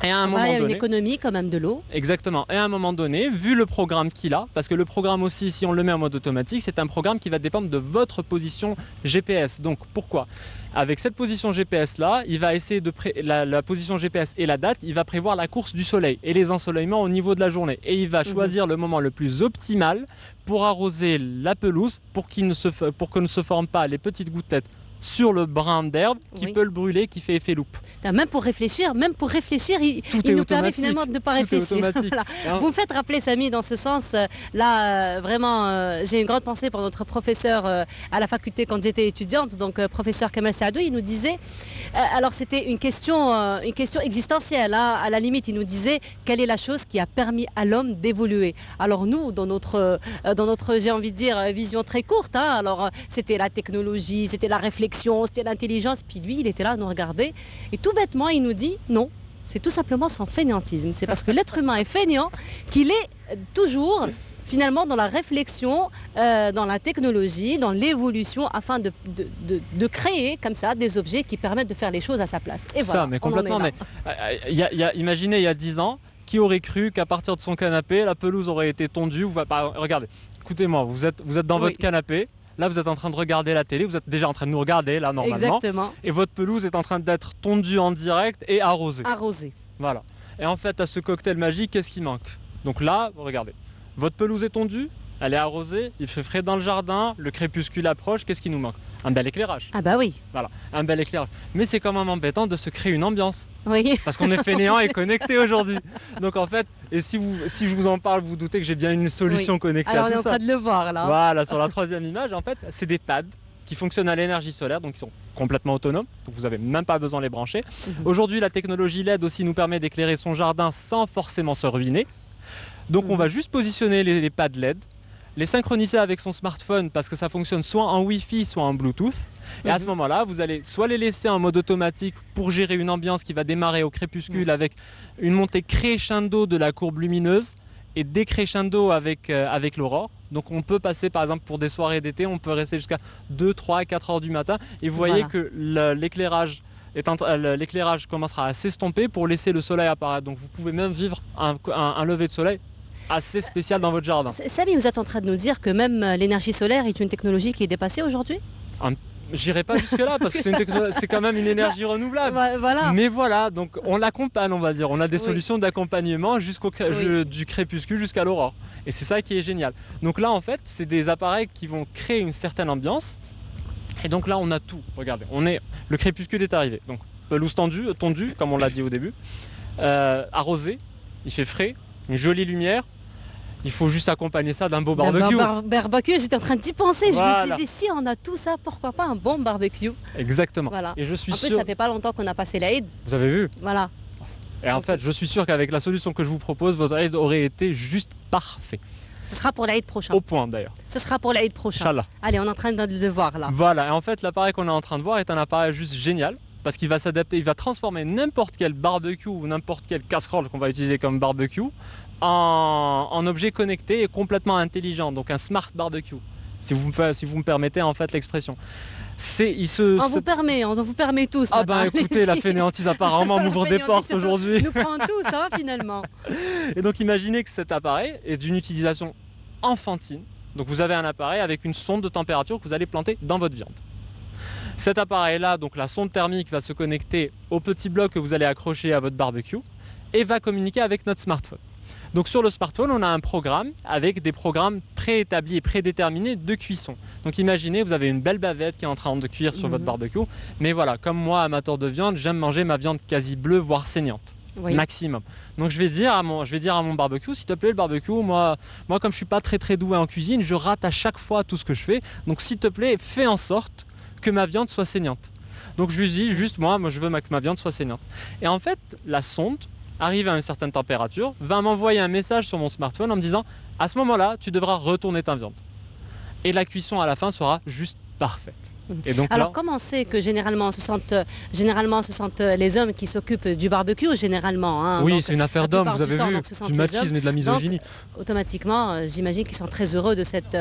Et à un Voilà, il y moment a une donné, économie quand même de l'eau. exactement. Et à un moment donné, vu le programme qu'il a, parce que le programme aussi, si on le met en mode automatique, c'est un programme qui va dépendre de votre position GPS. Donc pourquoi ? Avec cette position GPS là, il va essayer la position GPS et la date, il va prévoir la course du soleil et les ensoleillements au niveau de la journée. Et il va choisir le moment le plus optimal pour arroser la pelouse pour que ne se forment pas les petites gouttelettes sur le brin d'herbe qui Oui. peut le brûler, qui fait effet loupe. Même pour réfléchir, il est nous permet automatique. finalement de ne pas Tout est réfléchir. automatique. Voilà. Et en- Vous me faites rappeler, Samy, dans ce sens. Vraiment, j'ai une grande pensée pour notre professeur à la faculté quand j'étais étudiante, donc professeur Kamal Saadou. Il nous disait, alors c'était une question existentielle. Hein, à la limite, il nous disait quelle est la chose qui a permis à l'homme d'évoluer. Alors nous, dans notre j'ai envie de dire, vision très courte, hein, alors c'était la technologie, c'était la réflexion, c'était l'intelligence. Puis lui, il était là à nous regarder. Et tout bêtement, il nous dit non. C'est tout simplement son fainéantisme. C'est parce que l'être humain est fainéant qu'il est toujours finalement dans la réflexion, dans la technologie, dans l'évolution, afin de créer comme ça des objets qui permettent de faire les choses à sa place. Et voilà, ça, mais on en est complètement. là. Mais imaginez il y a 10 ans, qui aurait cru qu'à partir de son canapé, la pelouse aurait été tondue. Regardez, écoutez-moi, vous êtes dans Oui. votre canapé. Là, vous êtes en train de regarder la télé, vous êtes déjà en train de nous regarder, là, normalement. Exactement. Et votre pelouse est en train d'être tondue en direct et arrosée. Arrosé. Voilà. Et en fait, à ce cocktail magique, qu'est-ce qui manque? Donc là, regardez. Votre pelouse est tondue, elle est arrosée, il fait frais dans le jardin, le crépuscule approche, qu'est-ce qui nous manque? Un bel éclairage. Ah bah oui. Voilà, un bel éclairage. Mais c'est quand même embêtant de se créer une ambiance. Oui. Parce qu'on est fainéant et connecté aujourd'hui. Donc en fait, et si je vous en parle, vous doutez que j'ai bien une solution connectée Alors à on est tout en ça. train de le voir là. Voilà, sur la troisième image, en fait, c'est des pads qui fonctionnent à l'énergie solaire, donc ils sont complètement autonomes, donc vous n'avez même pas besoin de les brancher. Aujourd'hui, la technologie LED aussi nous permet d'éclairer son jardin sans forcément se ruiner. Donc on va juste positionner les pads LED, les synchroniser avec son smartphone parce que ça fonctionne soit en Wi-Fi, soit en Bluetooth. Et à ce moment-là, vous allez soit les laisser en mode automatique pour gérer une ambiance qui va démarrer au crépuscule avec une montée crescendo de la courbe lumineuse et décrescendo avec l'aurore. Donc on peut passer par exemple pour des soirées d'été, on peut rester jusqu'à 2, 3, 4 heures du matin et vous voyez que l'éclairage commencera à s'estomper pour laisser le soleil apparaître. Donc vous pouvez même vivre un lever de soleil assez spécial dans votre jardin. Samy, vous êtes en train de nous dire que même l'énergie solaire est une technologie qui est dépassée aujourd'hui? J'irai pas jusque là parce que c'est quand même une énergie renouvelable. Voilà. Mais voilà, donc on l'accompagne, on va dire. On a des solutions d'accompagnement du crépuscule jusqu'à l'aurore. Et c'est ça qui est génial. Donc là, en fait, c'est des appareils qui vont créer une certaine ambiance. Et donc là, on a tout. Regardez, le crépuscule est arrivé. Donc pelouse tondue, comme on l'a dit au début. Arrosé, il fait frais, une jolie lumière. Il faut juste accompagner ça d'un beau barbecue. Barbecue, j'étais en train d'y penser. Voilà. Je me disais, si on a tout ça, pourquoi pas un bon barbecue? Exactement. Voilà. Et je suis en plus, sûr... ça fait pas longtemps qu'on a passé l'Aïd. Vous avez vu? Voilà. Et en fait, je suis sûr qu'avec la solution que je vous propose, votre Aïd aurait été juste parfait. Ce sera pour l'Aïd prochain. Au point d'ailleurs. Ce sera pour l'Aïd prochain. Inch'Allah. Allez, on est en train de le voir là. Voilà, et en fait, l'appareil qu'on est en train de voir est un appareil juste génial. Parce qu'il va s'adapter, il va transformer n'importe quel barbecue ou n'importe quelle casserole qu'on va utiliser comme barbecue en objet connecté et complètement intelligent, donc un smart barbecue, si vous me permettez en fait l'expression. On vous permet tous. Ah ben écoutez, la fainéantise apparemment m'ouvre des portes aujourd'hui. Nous prend tous hein, finalement. Et donc imaginez que cet appareil est d'une utilisation enfantine. Donc vous avez un appareil avec une sonde de température que vous allez planter dans votre viande. Cet appareil-là, donc la sonde thermique va se connecter au petit bloc que vous allez accrocher à votre barbecue et va communiquer avec notre smartphone. Donc sur le smartphone, on a un programme avec des programmes préétablis et prédéterminés de cuisson. Donc imaginez, vous avez une belle bavette qui est en train de cuire sur votre barbecue. Mais voilà, comme moi, amateur de viande, j'aime manger ma viande quasi bleue, voire saignante. Oui. Maximum. Donc je vais dire à mon barbecue, s'il te plaît, le barbecue, moi comme je suis pas très doué en cuisine, je rate à chaque fois tout ce que je fais. Donc s'il te plaît, fais en sorte que ma viande soit saignante. Donc je lui dis juste, moi je veux que ma viande soit saignante. Et en fait, la sonde, arrivé à une certaine température, va m'envoyer un message sur mon smartphone en me disant « À ce moment-là, tu devras retourner ta viande. » Et la cuisson à la fin sera juste parfaite. Et donc alors comment c'est que généralement ce sont les hommes qui s'occupent du barbecue généralement hein, oui, c'est une affaire d'hommes, vous avez vu, du machisme et de la misogynie. Donc, automatiquement, j'imagine qu'ils sont très heureux de cette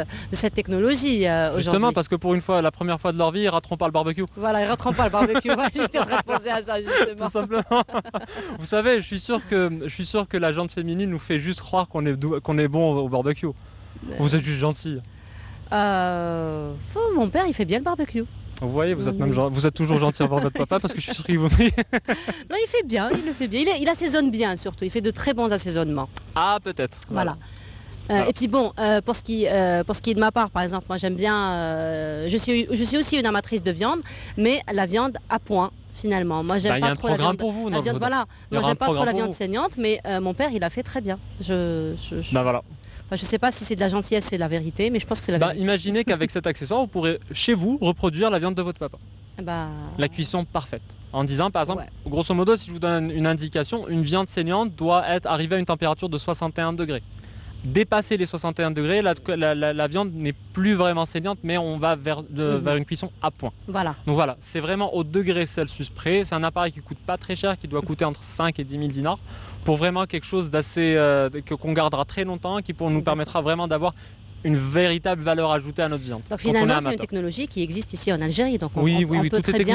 technologie aujourd'hui. Justement, parce que pour une fois, la première fois de leur vie, ils rateront pas le barbecue. Voilà, ils rateront pas le barbecue. J'étais en train de penser à ça justement. Tout simplement. Vous savez, je suis sûr que la gente féminine nous fait juste croire qu'on est bon au barbecue. Vous êtes juste gentil. Mon père il fait bien le barbecue. Vous voyez, vous êtes toujours gentil envers votre papa parce que je suis sûr qu'il vous met. Non, il fait bien, il le fait bien. Il assaisonne bien surtout, il fait de très bons assaisonnements. Ah, peut-être. Voilà. Et puis bon, pour ce qui est de ma part, par exemple, moi j'aime bien, je suis aussi une amatrice de viande, mais la viande à point. Finalement, moi j'aime pas trop la viande. Pour vous, moi j'aime pas trop la viande saignante, mais mon père il a fait très bien. Voilà. Enfin, je sais pas si c'est de la gentillesse, c'est la vérité, mais je pense que c'est la vérité. Imaginez qu'avec cet accessoire, vous pourrez chez vous reproduire la viande de votre papa. La cuisson parfaite. En disant par exemple, grosso modo, si je vous donne une indication, une viande saignante doit arriver à une température de 61 degrés. Dépasser les 61 degrés, la viande n'est plus vraiment saignante, mais on va vers une cuisson à point. Voilà. Donc voilà, c'est vraiment au degré Celsius près. C'est un appareil qui coûte pas très cher, qui doit coûter entre 5 et 10 000 dinars, pour vraiment quelque chose d'assez qu'on gardera très longtemps, qui nous permettra vraiment d'avoir une véritable valeur ajoutée à notre viande. Donc finalement, c'est une technologie qui existe ici en Algérie, donc on peut toutes les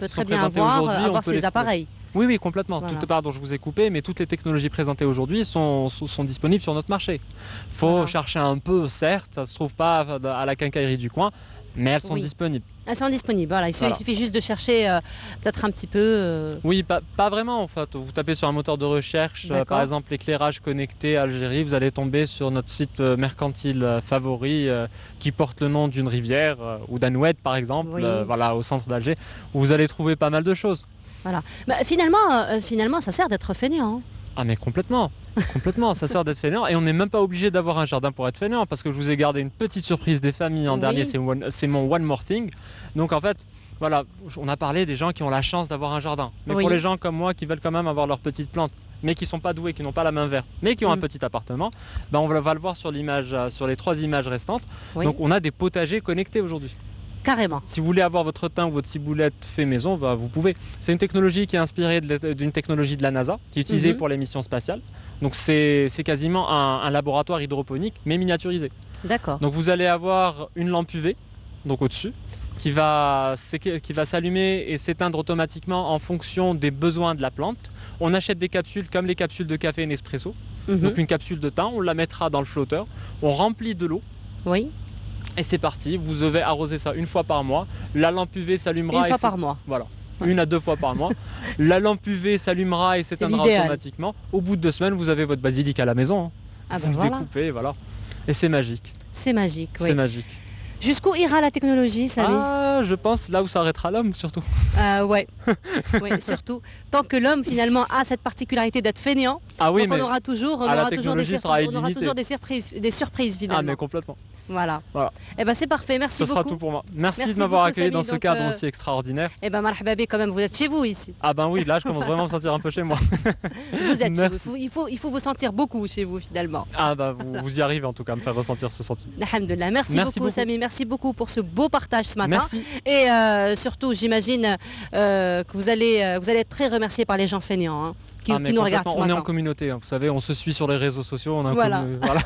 très bien avoir ces appareils. Oui, complètement. Voilà. Pardon, je vous ai coupé, mais toutes les technologies présentées aujourd'hui sont disponibles sur notre marché. Il faut chercher un peu, certes, ça ne se trouve pas à la quincaillerie du coin, mais elles sont disponibles. Elles sont disponibles, voilà. Il suffit juste de chercher peut-être un petit peu... Oui, pas vraiment en fait. Vous tapez sur un moteur de recherche, par exemple l'éclairage connecté Algérie, vous allez tomber sur notre site mercantile favori qui porte le nom d'une rivière ou d'un oued par exemple, au centre d'Alger, où vous allez trouver pas mal de choses. Voilà. Finalement, ça sert d'être fainéant. Ah mais complètement, complètement, ça sert d'être fainéant et on n'est même pas obligé d'avoir un jardin pour être fainéant parce que je vous ai gardé une petite surprise des familles en Oui. dernier, c'est mon One More Thing. Donc en fait, voilà, on a parlé des gens qui ont la chance d'avoir un jardin. Mais Oui. pour les gens comme moi qui veulent quand même avoir leurs petites plantes, mais qui sont pas doués, qui n'ont pas la main verte, mais qui ont un petit appartement, ben on va le voir sur l'image, sur les 3 images restantes. Oui. Donc on a des potagers connectés aujourd'hui. Carrément. Si vous voulez avoir votre thym ou votre ciboulette fait maison, bah, vous pouvez. C'est une technologie qui est inspirée d'une technologie de la NASA, qui est utilisée pour les missions spatiales. Donc c'est quasiment un laboratoire hydroponique, mais miniaturisé. D'accord. Donc vous allez avoir une lampe UV, donc au-dessus, qui va s'allumer et s'éteindre automatiquement en fonction des besoins de la plante. On achète des capsules comme les capsules de café Nespresso. Donc une capsule de thym, on la mettra dans le flotteur, on remplit de l'eau. Oui. Et c'est parti, vous devez arroser ça une fois par mois. La lampe UV s'allumera. Une fois par mois. Voilà, Ouais. 1 à 2 fois par mois. La lampe UV s'allumera et s'éteindra l'idéal. automatiquement. Au bout de 2 semaines, vous avez votre basilic à la maison. Hein. Ah Vous ben le voilà. découpez, voilà. Et c'est magique. C'est magique, oui. C'est magique. Jusqu'où ira la technologie, Samy? Ah, je pense là où s'arrêtera l'homme surtout. Ouais. Ouais, surtout. Tant que l'homme, finalement, a cette particularité d'être fainéant, Ah oui, donc mais on aura toujours, la technologie sera illimitée. des surprises, finalement. Ah mais complètement. Voilà. Voilà. Eh ben c'est parfait, merci Ce sera beaucoup. tout pour moi. Merci Merci de m'avoir beaucoup, accueilli Samy. dans ce Donc, cadre aussi extraordinaire. Eh ben marhaba bik, quand même, vous êtes chez vous ici. Ah ben oui, là je commence vraiment à me sentir un peu chez moi. Vous êtes chez Merci. vous. Il faut vous sentir beaucoup chez vous, finalement. Ah bah vous y arrivez en tout cas à me faire ressentir ce sentiment. Alhamdulillah. Merci beaucoup, beaucoup. Samy. Merci beaucoup pour ce beau partage ce matin. Merci. Et surtout, j'imagine que vous allez être très remercié par les gens fainéants hein, qui Mais nous regardent ce complètement, on est en matin. communauté, hein. Vous savez, on se suit sur les réseaux sociaux, on a un Voilà. voilà.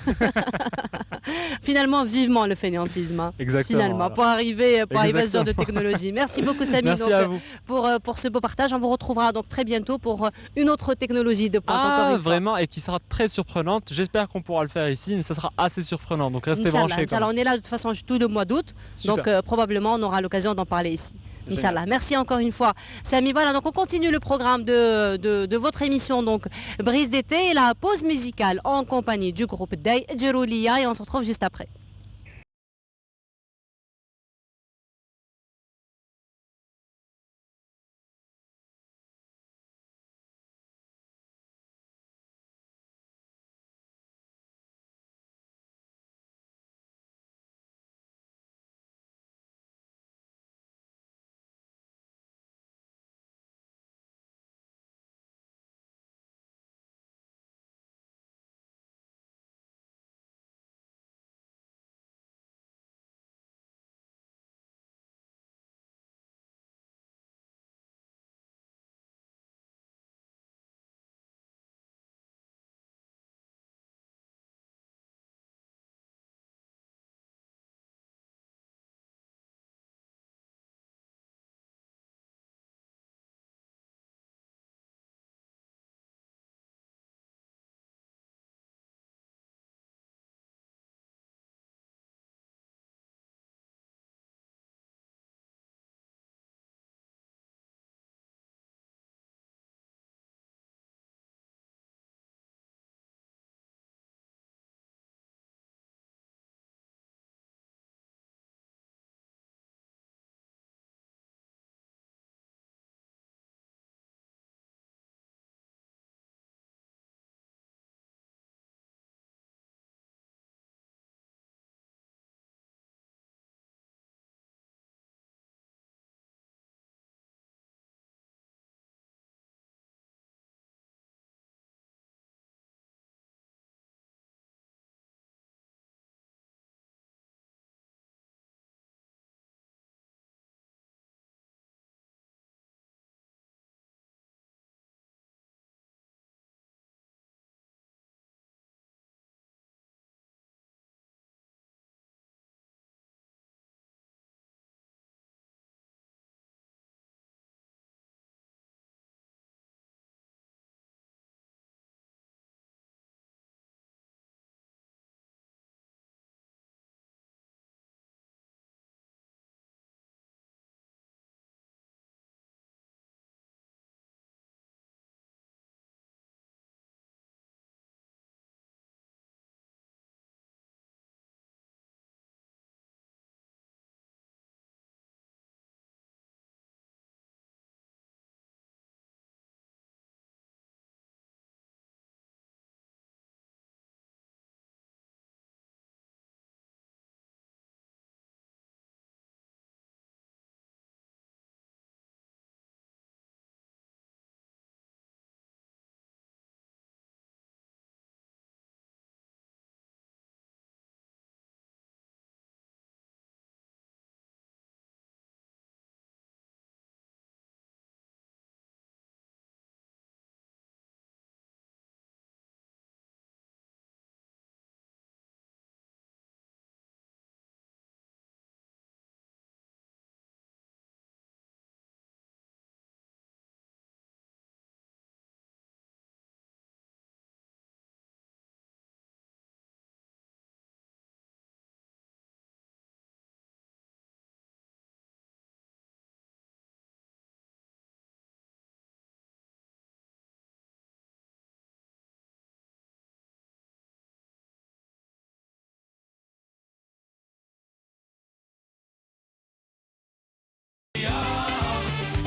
Finalement, vivement le fainéantisme. Hein. Exactement. Finalement, Voilà. pour arriver à ce genre de Exactement. technologie. Merci beaucoup, Samy, Merci donc, à vous. pour ce beau partage. On vous retrouvera donc très bientôt pour une autre technologie de pointe. encore une fois. Vraiment, et qui sera très surprenante. J'espère qu'on pourra le faire ici, mais ça sera assez surprenant. Donc restez Inch'Allah, branchés. quand Inch'Allah. même. On est là de toute façon tout le mois d'août. Super. Donc probablement on aura l'occasion d'en parler ici. Génial. Inch'Allah. Merci encore une fois. Samy, voilà, donc on continue le programme de votre émission, donc Brise d'été et la pause musicale en compagnie du groupe Day Jeroulia et on se retrouve juste après.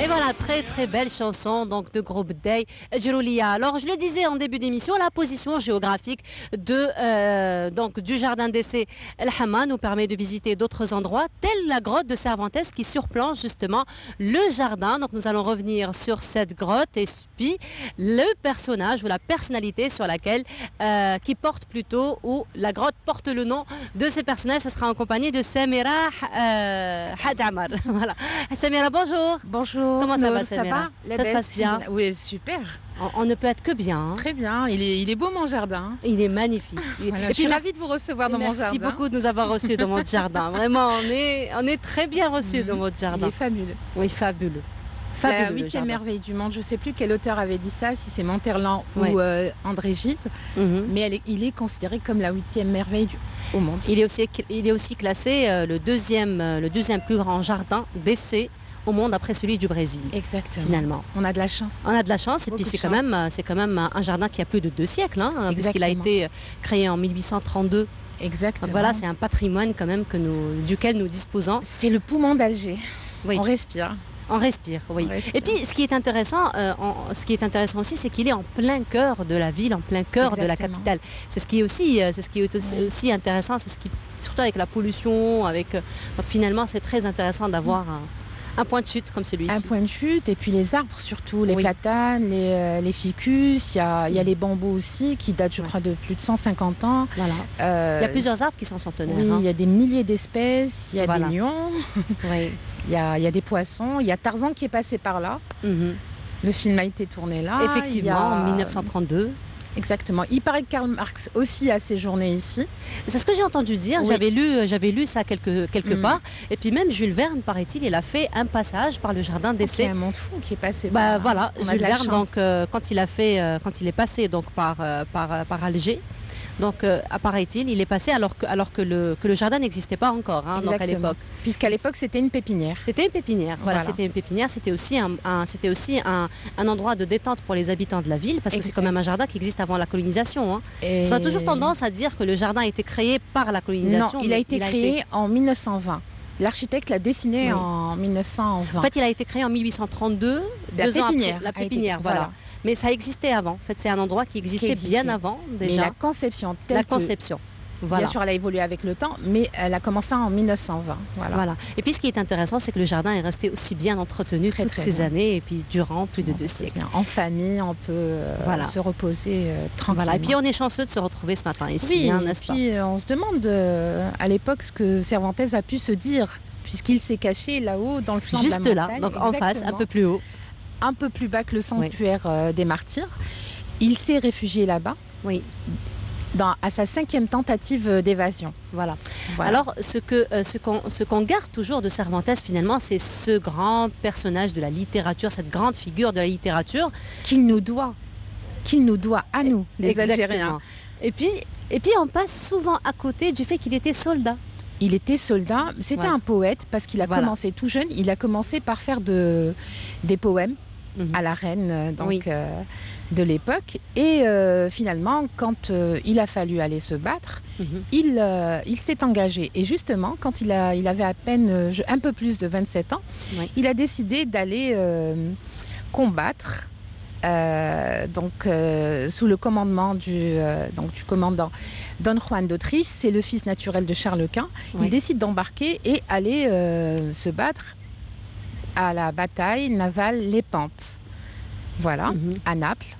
Et voilà, très très belle chanson donc de groupe Day, Djiroulia. Alors je le disais en début d'émission, la position géographique donc, du jardin d'essai El Hama nous permet de visiter d'autres endroits, telle la grotte de Cervantes qui surplombe justement le jardin. Donc nous allons revenir sur cette grotte et puis le personnage ou la personnalité sur laquelle, qui porte plutôt, ou la grotte porte le nom de ce personnage. Ce sera en compagnie de Samira Hadamar. Voilà. Samira, bonjour. Bonjour. Comment ça va, Ça Samira? va? Ça se passe bien? Oui, super. On ne peut être que bien. Hein. Très bien. Il est beau mon jardin. Il est magnifique. Voilà, je suis ravie de vous recevoir dans mon jardin. Merci beaucoup de nous avoir reçus dans votre jardin. Vraiment, on est très bien reçus dans votre jardin. Il est fabuleux. Oui, fabuleux. La Fabuleux, 8e merveille du monde. Je ne sais plus quel auteur avait dit ça, si c'est Monterland Ouais. ou André Gide, mais il est considéré comme la 8e merveille au monde. Il est aussi classé le deuxième plus grand jardin d'essai au monde après celui du Brésil. Exactement. Finalement. On a de la chance. On a de la chance et Beaucoup puis de c'est quand même un jardin qui a plus de 2 siècles, hein, puisqu'il a Exactement. été créé en 1832. Exactement. Donc voilà, c'est un patrimoine quand même duquel nous disposons. C'est le poumon d'Alger. Oui. On respire. On respire, oui. On respire. Et puis, ce qui est intéressant aussi, c'est qu'il est en plein cœur de la ville, en plein cœur de la Exactement. capitale. C'est ce qui est aussi intéressant, surtout avec la pollution, donc finalement, c'est très intéressant d'avoir un point de chute comme celui-ci. Un point de chute, et puis les arbres surtout, les Oui. platanes, les ficus, il y a les bambous aussi qui datent, je crois, de plus de 150 ans. Voilà. Il y a plusieurs arbres qui sont centenaires. Oui, hein. il y a des milliers d'espèces, il y a Voilà. des lions, Oui. il y a des poissons, il y a Tarzan qui est passé par là. Mhm. Le film a été tourné là. Effectivement, Il y a- en 1932. Exactement. Il paraît que Karl Marx aussi a séjourné ici. C'est ce que j'ai entendu dire. Oui. J'avais lu ça quelque Mm. part. Et puis même Jules Verne, paraît-il, il a fait un passage par le jardin C'est d'essai. un monde fou qui est passé par Bah là. voilà, On a Jules de la Verne, chance. donc quand il est passé donc par Alger, donc apparaît-il, il est passé alors que le jardin n'existait pas encore, hein, donc à Exactement. l'époque. Puisqu'à l'époque, c'était une pépinière. C'était une pépinière, voilà, Voilà. c'était une pépinière, c'était aussi un endroit de détente pour les habitants de la ville, parce que c'est quand même un Exact. jardin qui existe avant la colonisation. Hein. Et- On a toujours tendance à dire que le jardin a été créé par la Non, colonisation. il a mais été créé en 1920. L'architecte l'a dessiné Oui. en 1920. En fait, il a été créé en 1832, La 2 ans après. pépinière La a été- pépinière, voilà. voilà. Mais ça existait avant. En fait, c'est un endroit qui existait existait. bien avant Mais déjà. la conception telle La que- conception. Voilà. Bien sûr, elle a évolué avec le temps, mais elle a commencé en 1920. Voilà. Voilà. Et puis ce qui est intéressant, c'est que le jardin est resté aussi bien entretenu Très, toutes très ces bien. années et puis durant plus de 2 siècles. Bien. En famille, on peut Voilà. se reposer tranquillement. Voilà. Et puis on est chanceux de se retrouver ce matin ici, Oui, hein, et n'est-ce pas? puis on se demande à l'époque ce que Cervantes a pu se dire, puisqu'il s'est caché là-haut dans le flanc Juste de la là, montagne. donc en face, un Exactement. peu plus haut. Un peu plus bas que le sanctuaire des martyrs. Il s'est réfugié là-bas Oui, à sa 5e tentative d'évasion. voilà. Voilà. Alors, ce qu'on garde toujours de Cervantes, finalement, c'est ce grand personnage de la littérature, cette grande figure de la littérature. qu'il nous doit à nous, les Exactement. Algériens. Et puis, on passe souvent à côté du fait qu'il était soldat. Il était soldat, c'était Ouais. un poète parce qu'il a Voilà. commencé tout jeune. Il a commencé par faire des poèmes Mhm. à la reine Oui. de l'époque. Et finalement, quand il a fallu aller se battre, Mhm. il s'est engagé. Et justement, quand il avait à peine un peu plus de 27 ans, Oui. il a décidé d'aller combattre. Sous le commandement du commandant Don Juan d'Autriche, c'est le fils naturel de Charles Quint. Oui. Il décide d'embarquer et aller se battre à la bataille navale Lépante. Voilà, Mhm. à Naples.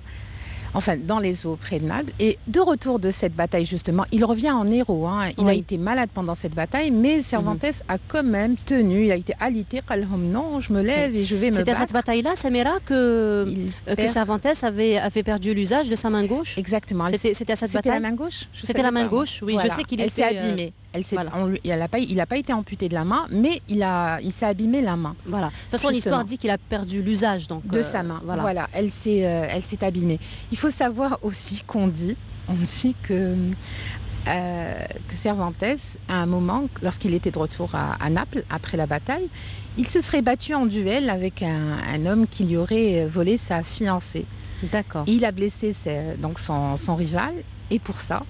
Enfin, dans les eaux près de Naples. Et de retour de cette bataille, justement, il revient en héros. Hein. Il a Oui. été malade pendant cette bataille, mais Cervantes a quand même tenu. Il a été alité. Non, je me lève et je vais me C'était à battre. cette bataille-là, Samira, que Il perd- Cervantes avait perdu l'usage de sa main gauche. Exactement. C'était à cette C'était la bataille. main gauche. Je C'était savais la main pas, moi. gauche, oui, Voilà. je sais qu'il Elle était. s'est abîmée. voilà. Il n'a pas été amputé de la main, mais il s'est abîmé la main Voilà. De toute façon, l'histoire Justement. dit qu'il a perdu l'usage donc de sa main. Voilà. Voilà. Elle s'est abîmée. Il faut savoir aussi on dit que Cervantes, à un moment, lorsqu'il était de retour à Naples après la bataille, il se serait battu en duel avec un homme qui lui aurait volé sa fiancée. D'accord. Il a blessé son rival et pour ça,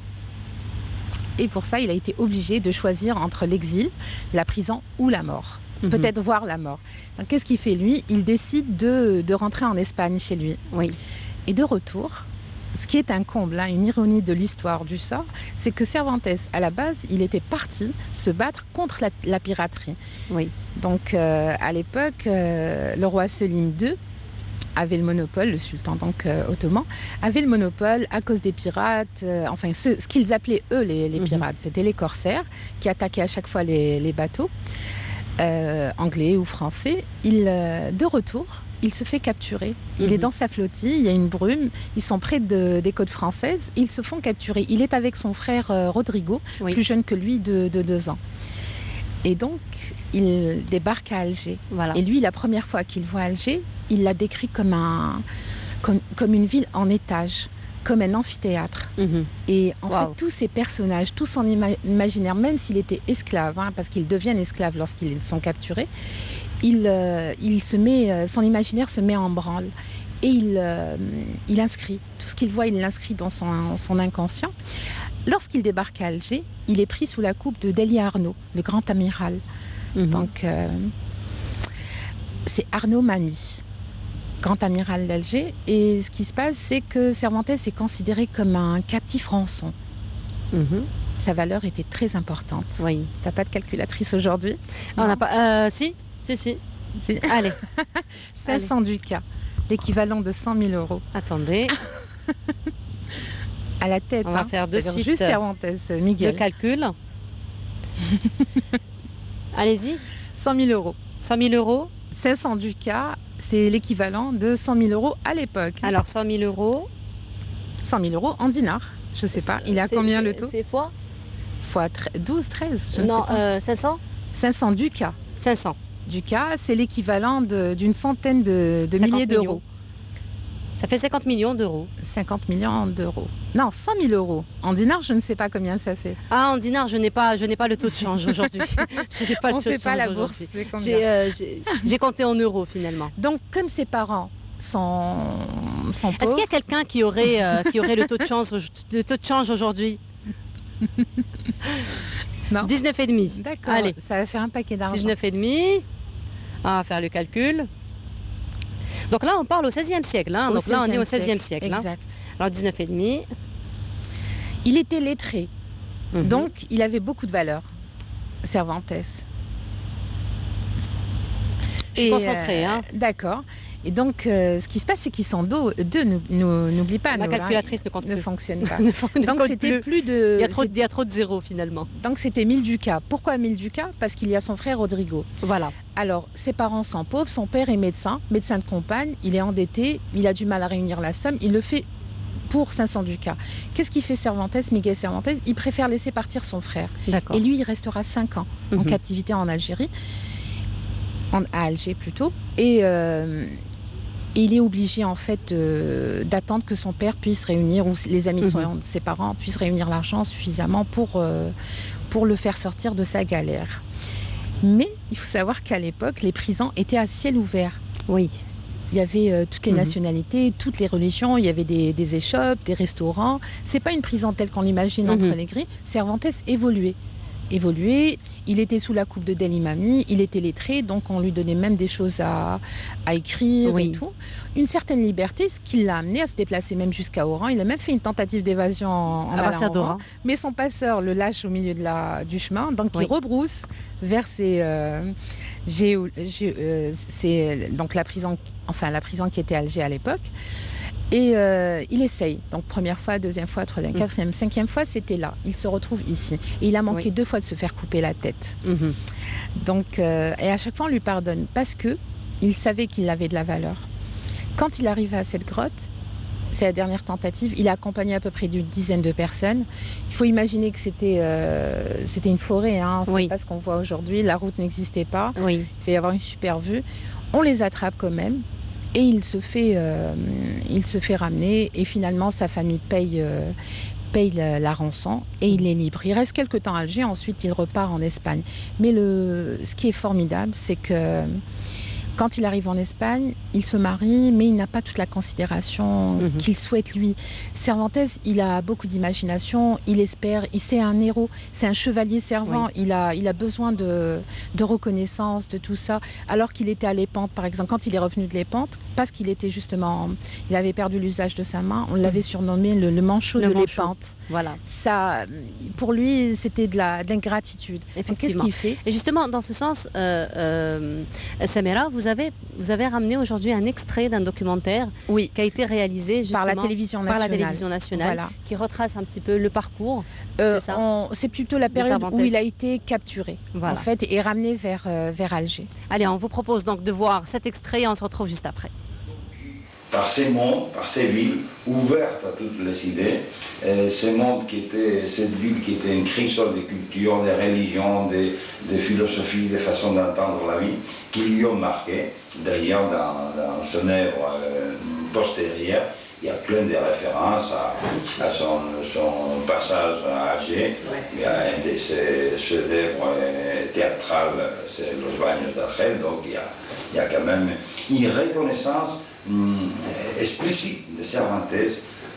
il a été obligé de choisir entre l'exil, la prison ou la mort. peut-être voir la mort. Donc, qu'est-ce qu'il fait lui? Il décide de rentrer en Espagne chez lui. Oui. Et de retour, ce qui est un comble, une ironie de l'histoire du sort, c'est que Cervantes, à la base, il était parti se battre contre la piraterie. Oui. Donc, à l'époque, le roi Selim II avait le monopole, le sultan donc ottoman, avait le monopole à cause des pirates, enfin ce qu'ils appelaient eux les pirates, c'était les corsaires qui attaquaient à chaque fois les bateaux, anglais ou français. De retour, il se fait capturer. Il est dans sa flottille, il y a une brume, ils sont près des côtes françaises, ils se font capturer. Il est avec son frère Rodrigo, plus jeune que lui de 2 ans. Et donc, il débarque à Alger. Voilà. Et lui, la première fois qu'il voit Alger, il l'a décrit comme une ville en étage, comme un amphithéâtre. Et en fait, tous ces personnages, tout son imaginaire, même s'il était esclave, parce qu'ils deviennent esclaves lorsqu'ils sont capturés, son imaginaire se met en branle. Et il inscrit, tout ce qu'il voit, il l'inscrit dans son inconscient. Lorsqu'il débarque à Alger, il est pris sous la coupe de Deli Arnaud, le grand amiral. Donc, c'est Arnaud Mami, grand amiral d'Alger. Et ce qui se passe, c'est que Cervantes est considéré comme un captif rançon. Sa valeur était très importante. Oui. T'as pas de calculatrice aujourd'hui? On n'a pas. Si. Allez. 500 ducats, l'équivalent de 100 000 euros. Attendez. À la tête, on va faire de suite juste Cervantes, Miguel. Le calcul. Allez-y. 100 000 euros. 100 000 euros. 500 ducats, c'est l'équivalent de 100 000 euros à l'époque. Alors 100 000 euros. 100 000 euros en dinars. Je ne sais pas. Il est à combien le taux? C'est fois 12, 13. Non, 500 500 ducats. 500. Ducats, c'est l'équivalent d'une centaine de milliers d'euros. Ça fait 50 millions d'euros. 50 millions d'euros. Non, 100 000 euros. En dinars, je ne sais pas combien ça fait. Ah, en dinars, je n'ai pas le taux de change aujourd'hui. On ne fait pas la bourse. J'ai compté en euros finalement. Donc, comme ses parents sont pauvres... Est-ce qu'il y a quelqu'un qui aurait le taux de change aujourd'hui? Non. 19,5. D'accord. Allez. Ça va faire un paquet d'argent. 19,5. On va faire le calcul. Donc là, on parle au XVIe siècle. Donc là, on est au XVIe siècle. Exact. Alors 19,5. Il était lettré. Donc, il avait beaucoup de valeur, Cervantes. Je suis concentrée. D'accord. Et donc, ce qui se passe, c'est qu'ils sont deux. N'oublie pas. Ma calculatrice ne fonctionne pas. Donc, c'était plus de... Il y a trop de zéros, finalement. Donc, c'était 1000 ducats. Pourquoi 1000 ducats? Parce qu'il y a son frère Rodrigo. Voilà. Alors, ses parents sont pauvres. Son père est médecin de compagne. Il est endetté. Il a du mal à réunir la somme. Il le fait pour 500 ducats. Qu'est-ce qu'il fait Miguel Cervantes? Il préfère laisser partir son frère. D'accord. Et lui, il restera 5 ans en captivité en Algérie. À Alger, plutôt. Et il est obligé, en fait, d'attendre que son père puisse réunir, ou les amis de ses parents puissent réunir l'argent suffisamment pour le faire sortir de sa galère. Mais il faut savoir qu'à l'époque, les prisons étaient à ciel ouvert. Oui. Il y avait toutes les nationalités, toutes les religions, il y avait des échoppes, des restaurants. C'est pas une prison telle qu'on l'imagine entre les grilles. Cervantes évoluait. Il était sous la coupe de Deli Mami, il était lettré, donc on lui donnait même des choses à écrire et tout. Une certaine liberté, ce qui l'a amené à se déplacer même jusqu'à Oran. Il a même fait une tentative d'évasion en allant à Oran, mais son passeur le lâche au milieu du chemin, donc il rebrousse vers donc la prison qui était Alger à l'époque. Et il essaye. Donc première fois, deuxième fois, troisième, quatrième, cinquième fois, c'était là. Il se retrouve ici. Et il a manqué 2 fois de se faire couper la tête. Donc, et à chaque fois, on lui pardonne parce que il savait qu'il avait de la valeur. Quand il arrive à cette grotte, c'est la dernière tentative, il a accompagné à peu près d'une dizaine de personnes. Il faut imaginer que c'était une forêt, c'est pas ce qu'on voit aujourd'hui. La route n'existait pas. Il devait y avoir une super vue. On les attrape quand même. Et il se fait ramener et finalement sa famille paye la rançon et il est libre. Il reste quelques temps à Alger, ensuite il repart en Espagne. Mais ce qui est formidable, c'est que Quand il arrive en Espagne, il se marie, mais il n'a pas toute la considération qu'il souhaite lui. Cervantes, il a beaucoup d'imagination, il espère, c'est un héros, c'est un chevalier servant, il a besoin de reconnaissance, de tout ça. Alors qu'il était à Lépante, par exemple, quand il est revenu de Lépante, parce qu'il était justement, il avait perdu l'usage de sa main, on l'avait surnommé le manchot de Lépante. Voilà. Ça, pour lui, c'était de l'ingratitude. Qu'est-ce qu'il fait? Et justement, dans ce sens, Samira, vous avez ramené aujourd'hui un extrait d'un documentaire qui a été réalisé justement par la télévision nationale, voilà, qui retrace un petit peu le parcours. C'est ça? C'est plutôt la période où il a été capturé, en fait, et ramené vers Alger. Allez, on vous propose donc de voir cet extrait et on se retrouve juste après. Par ces mondes, par ces villes ouvertes à toutes les idées, ces mondes cette ville qui était un crisol des cultures, des religions, des philosophies, des façons d'entendre la vie, qui lui ont marqué. D'ailleurs, dans son œuvre postérieure, il y a plein de références à son passage à Alger. Il y a un de ses chefs-d'œuvre théâtral, c'est Los Baños d'Argel, donc il y a quand même une reconnaissance explicite de Cervantes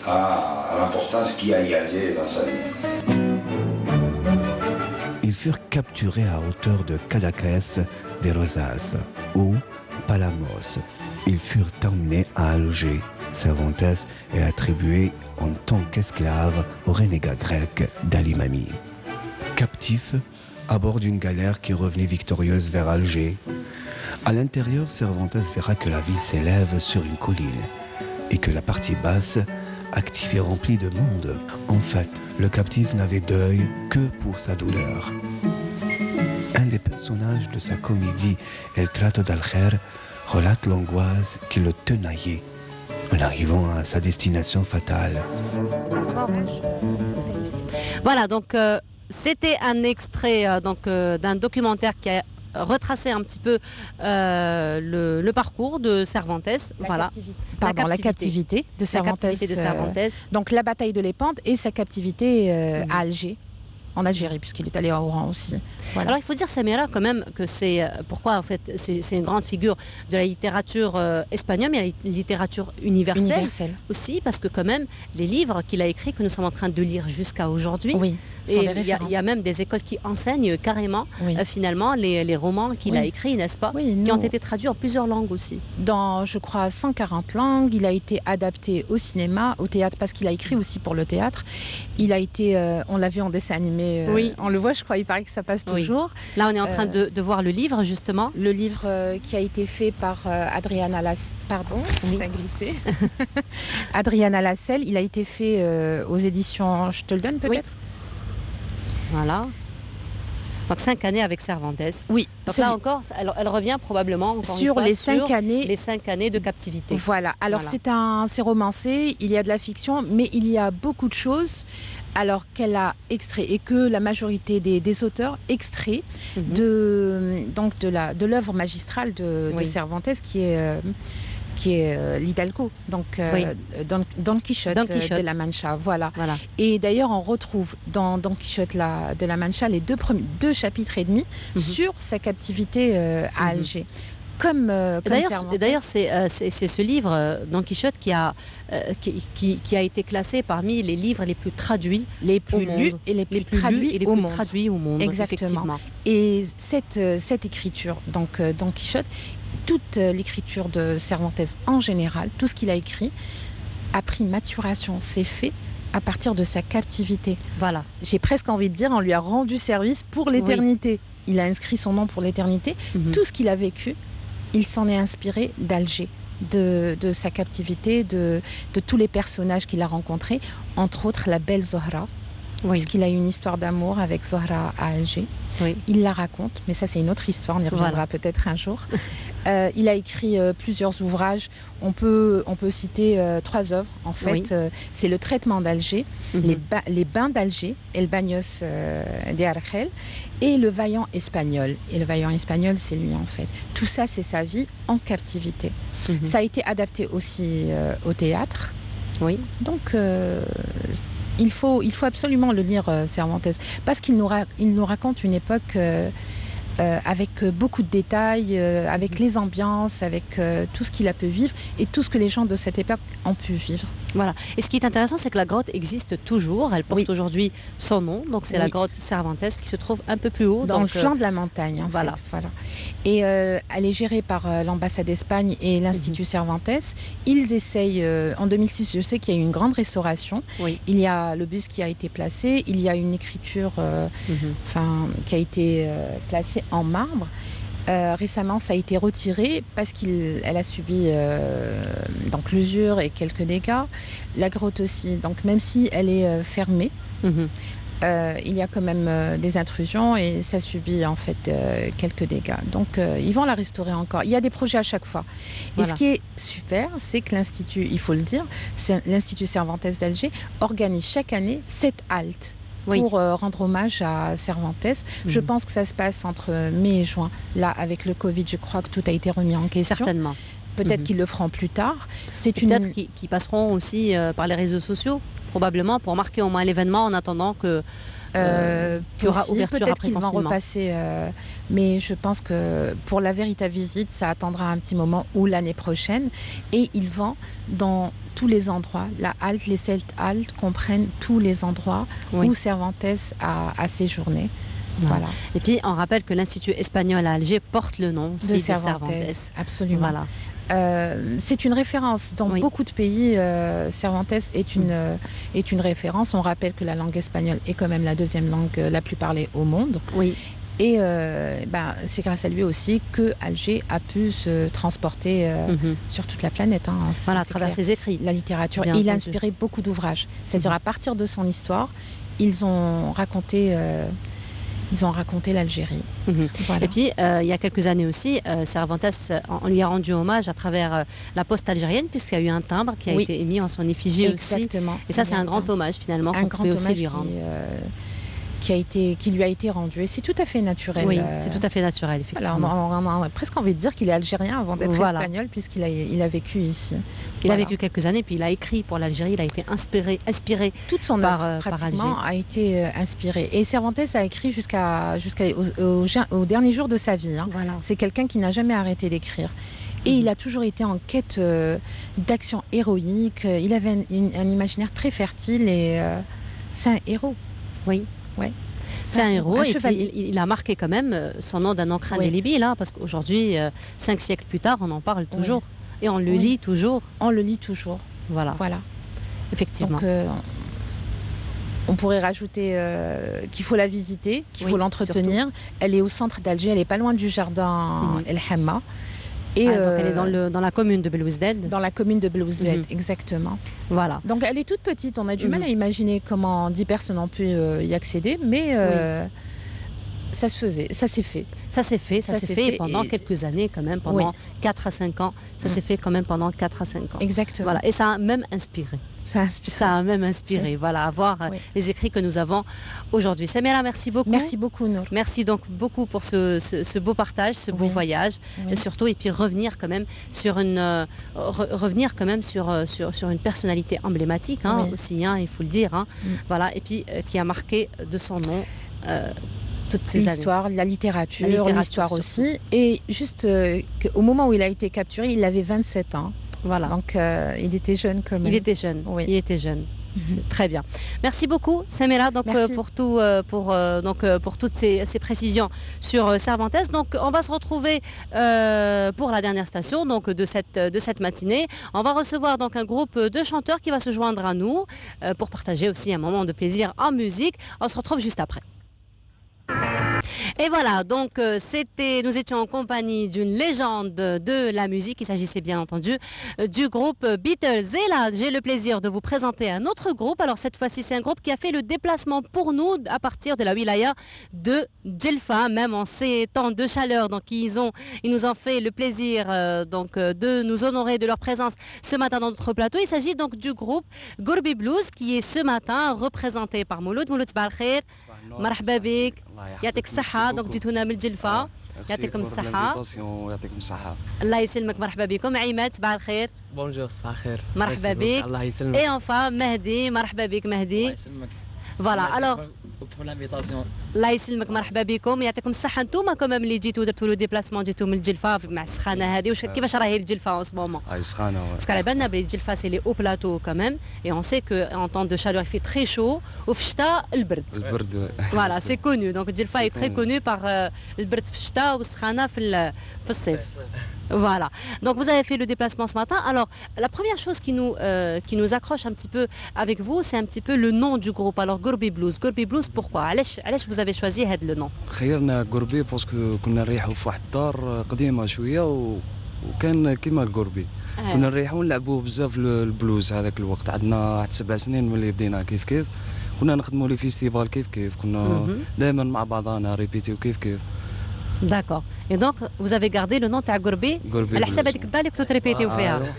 à l'importance qu'il y a Alger dans sa vie. Ils furent capturés à hauteur de Cadaqués de Rosas ou Palamos. Ils furent emmenés à Alger. Cervantes est attribué en tant qu'esclave au renégat grec d'Ali Mami. Captif à bord d'une galère qui revenait victorieuse vers Alger. À l'intérieur, Cervantes verra que la ville s'élève sur une colline et que la partie basse, active et remplie de monde. En fait, le captif n'avait d'œil que pour sa douleur. Un des personnages de sa comédie El Trato d'Alger relate l'angoisse qui le tenaillait en arrivant à sa destination fatale. Voilà, donc c'était un extrait d'un documentaire qui a retracer un petit peu le parcours de Cervantes. La captivité de Cervantes. Donc la bataille de Lépante et sa captivité à Alger, en Algérie, puisqu'il est allé à Oran aussi. Voilà. Alors il faut dire, Samira, quand même, que c'est pourquoi en fait c'est une grande figure de la littérature espagnole, mais la littérature universelle aussi, parce que quand même les livres qu'il a écrits, que nous sommes en train de lire jusqu'à aujourd'hui, et il y a même des écoles qui enseignent carrément finalement les romans qu'il a écrits, n'est-ce pas, qui ont été traduits en plusieurs langues aussi. Dans, je crois, 140 langues. Il a été adapté au cinéma, au théâtre, parce qu'il a écrit aussi pour le théâtre. Il a été, on l'a vu en dessin animé, on le voit, je crois, il paraît que ça passe toujours. Là, on est en train de voir le livre, justement. Le livre qui a été fait par Adriana Lassel. Pardon, ça a glissé. Adriana Lassel, il a été fait aux éditions, je te le donne peut-être. Voilà. Donc 5 années avec Cervantes. Oui. Donc là encore, elle revient probablement encore sur une fois, les 5 années de captivité. Voilà. Alors c'est romancé, il y a de la fiction, mais il y a beaucoup de choses. Alors qu'elle a extrait et que la majorité des auteurs extraient de l'œuvre magistrale de Cervantes qui est l'Hidalgo, donc Don Quichotte de la Mancha, voilà. Et d'ailleurs, on retrouve dans Don Quichotte de la Mancha les deux chapitres et demi sur sa captivité à Alger. D'ailleurs, c'est ce livre, Don Quichotte, qui a été classé parmi les livres les plus traduits, les plus lus et les plus traduits au monde. Exactement. Et cette écriture, donc Don Quichotte, toute l'écriture de Cervantes en général, tout ce qu'il a écrit, a pris maturation, c'est fait à partir de sa captivité. Voilà. J'ai presque envie de dire, on lui a rendu service pour l'éternité. Il a inscrit son nom pour l'éternité. Tout ce qu'il a vécu, il s'en est inspiré d'Alger, de sa captivité, de tous les personnages qu'il a rencontrés, entre autres la belle Zohra, puisqu'il a eu une histoire d'amour avec Zohra à Alger. Il la raconte, mais ça c'est une autre histoire, on y reviendra peut-être un jour. Il a écrit plusieurs ouvrages, on peut citer 3 œuvres en fait. C'est Le traitement d'Alger, les bains d'Alger, El Baños de Argel, et Le vaillant espagnol. Et Le vaillant espagnol, c'est lui en fait. Tout ça, c'est sa vie en captivité. Ça a été adapté aussi au théâtre. Donc il faut absolument le lire, Cervantes, parce qu'il nous raconte une époque avec beaucoup de détails, avec les ambiances, avec tout ce qu'il a pu vivre et tout ce que les gens de cette époque ont pu vivre. Voilà. Et ce qui est intéressant, c'est que la grotte existe toujours. Elle porte aujourd'hui son nom. Donc, c'est la grotte Cervantes qui se trouve un peu plus haut. Dans le flanc de la montagne, en fait. Voilà. Et elle est gérée par l'ambassade d'Espagne et l'Institut Cervantes. Ils essayent, en 2006, je sais qu'il y a eu une grande restauration. Il y a le buste qui a été placé. Il y a une écriture qui a été placée en marbre. Récemment, ça a été retiré parce qu'elle a subi donc l'usure et quelques dégâts. La grotte aussi. Donc même si elle est fermée, il y a quand même des intrusions et ça subit en fait quelques dégâts. Donc ils vont la restaurer encore. Il y a des projets à chaque fois. Et ce qui est super, c'est que l'Institut, il faut le dire, c'est l'Institut Cervantes d'Alger organise chaque année 7 haltes. Pour rendre hommage à Cervantes. Je pense que ça se passe entre mai et juin. Là, avec le Covid, je crois que tout a été remis en question. Certainement. Peut-être qu'ils le feront plus tard. Peut-être qu'ils passeront aussi par les réseaux sociaux, probablement, pour marquer au moins l'événement en attendant que il y aura ouverture peut-être après qu'ils vont confinement. repasser, mais je pense que pour la véritable visite, ça attendra un petit moment ou l'année prochaine. Et ils vont dans tous les endroits. La halte, les 7 haltes comprennent tous les endroits où Cervantes a séjourné. Voilà. Et puis, on rappelle que l'Institut espagnol à Alger porte le nom de Cervantes. Absolument. Voilà. C'est une référence dans beaucoup de pays. Cervantes est une référence. On rappelle que la langue espagnole est quand même la deuxième langue la plus parlée au monde. Et c'est grâce à lui aussi que Alger a pu se transporter sur toute la planète. Voilà, à travers ses écrits. La littérature. Il a inspiré beaucoup d'ouvrages. C'est-à-dire à partir de son histoire, ils ont raconté l'Algérie. Voilà. Et puis, il y a quelques années aussi, Cervantes, on lui a rendu hommage à travers la poste algérienne, puisqu'il y a eu un timbre qui a été émis en son effigie aussi. Et ça, c'est un grand hommage, finalement, qu'on pouvait aussi lui rendre. Qui lui a été rendu. Et c'est tout à fait naturel. Oui, c'est tout à fait naturel, effectivement. Alors, on a presque envie de dire qu'il est algérien avant d'être espagnol, puisqu'il a vécu ici. Il a vécu quelques années, puis il a écrit pour l'Algérie, il a été inspiré toute son œuvre pratiquement a été inspirée. Et Cervantes a écrit jusqu'au dernier jour de sa vie. Voilà. C'est quelqu'un qui n'a jamais arrêté d'écrire. Et il a toujours été en quête d'action héroïque. Il avait un imaginaire très fertile et c'est un héros. Oui. C'est un héros et puis il a marqué quand même son nom d'un encre indélébile, parce qu'aujourd'hui, 5 siècles plus tard, on en parle toujours et on le lit toujours. On le lit toujours. Voilà. Effectivement. Donc, on pourrait rajouter qu'il faut la visiter, qu'il faut l'entretenir. Surtout. Elle est au centre d'Alger, elle n'est pas loin du jardin El Hamma. Et donc elle est dans la commune de Belouizdad. Dans la commune de Belouizdad, exactement. Voilà. Donc elle est toute petite. On a du mal à imaginer comment 10 personnes ont pu y accéder, mais ça se faisait, ça s'est fait. Ça s'est fait pendant quelques années quand même, pendant 4 à 5 ans. Ça s'est fait quand même pendant 4 à 5 ans. Exactement. Voilà. Et ça a même inspiré. Ça a même inspiré, voilà, à voir les écrits que nous avons aujourd'hui. Samira, merci beaucoup. Merci beaucoup, Nour. Merci donc beaucoup pour ce beau partage, ce beau voyage, et surtout, et puis revenir quand même sur une personnalité emblématique aussi, il faut le dire, voilà, et puis qui a marqué de son nom toutes ces années. L'histoire, la littérature l'histoire aussi. Et juste au moment où il a été capturé, il avait 27 ans. Voilà. Donc il était jeune quand même. Il était jeune. Il était jeune. Très bien. Merci beaucoup, Samira, pour toutes ces précisions sur Cervantes. Donc, on va se retrouver pour la dernière station de cette matinée. On va recevoir donc un groupe de chanteurs qui va se joindre à nous pour partager aussi un moment de plaisir en musique. On se retrouve juste après. Et voilà, donc nous étions en compagnie d'une légende de la musique. Il s'agissait bien entendu du groupe Beatles. Et là, j'ai le plaisir de vous présenter un autre groupe. Alors cette fois-ci, c'est un groupe qui a fait le déplacement pour nous à partir de la wilaya de Djelfa, même en ces temps de chaleur. Donc ils nous ont fait le plaisir de nous honorer de leur présence ce matin dans notre plateau. Il s'agit donc du groupe Gourbi Blues qui est ce matin représenté par Mouloud. Mouloud, Balkhair, marhaba bik. يعطيك الصحة دونك جيتونا من الجلفة يعطيكم الصحة يعطيكم الصحة الله يسلمك مرحبا بكم عماد صباح الخير بونجور صباح الخير مرحبا بك الله يسلمك اي انفا مهدي مرحبا بك مهدي الله يسلمك Voilà, alors pour l'invitation. الله يسلمك مرحبا بكم يعطيكم الصحة انتوما كمان ملي جيتوا درتوا لو ديبلاسمون جيتوا من الجلفة مع السخانة هذه كيفاش راهي الجلفة اون سمومون؟ هاي سخانة باسكو على بالنا بلي الجلفة سي لي او بلاتو كمان اي اون سي كو ان طون دو شالور في تري شو وفي الشتاء البرد. البرد فوالا سي كونو دونك الجلفة اي تري كونو باغ البرد في الشتاء والسخانة في الصيف. Voilà. Donc vous avez fait le déplacement ce matin. Alors la première chose qui nous accroche un petit peu avec vous, c'est un petit peu le nom du groupe. Alors Gourbi Blues. Gourbi Blues, pourquoi? علاش vous avez choisi هذا le nom? خيرنا غوربي باسكو كنا نريحوا في واحد الدار قديمة شوية وكان كيما الغوربي. كنا نريحوا ونلعبوا بزاف البلوز هذاك الوقت. عندنا واحد 7 سنين ملي بدينا كيف كنا نخدموا لي فيستيفال كيف كنا دائما مع بعضنا ريبيتيو كيف. D'accord. Et donc, vous avez gardé le nom تاع غوربي على حساب هذيك الدار اللي كنتوا تريبيتيو فيها.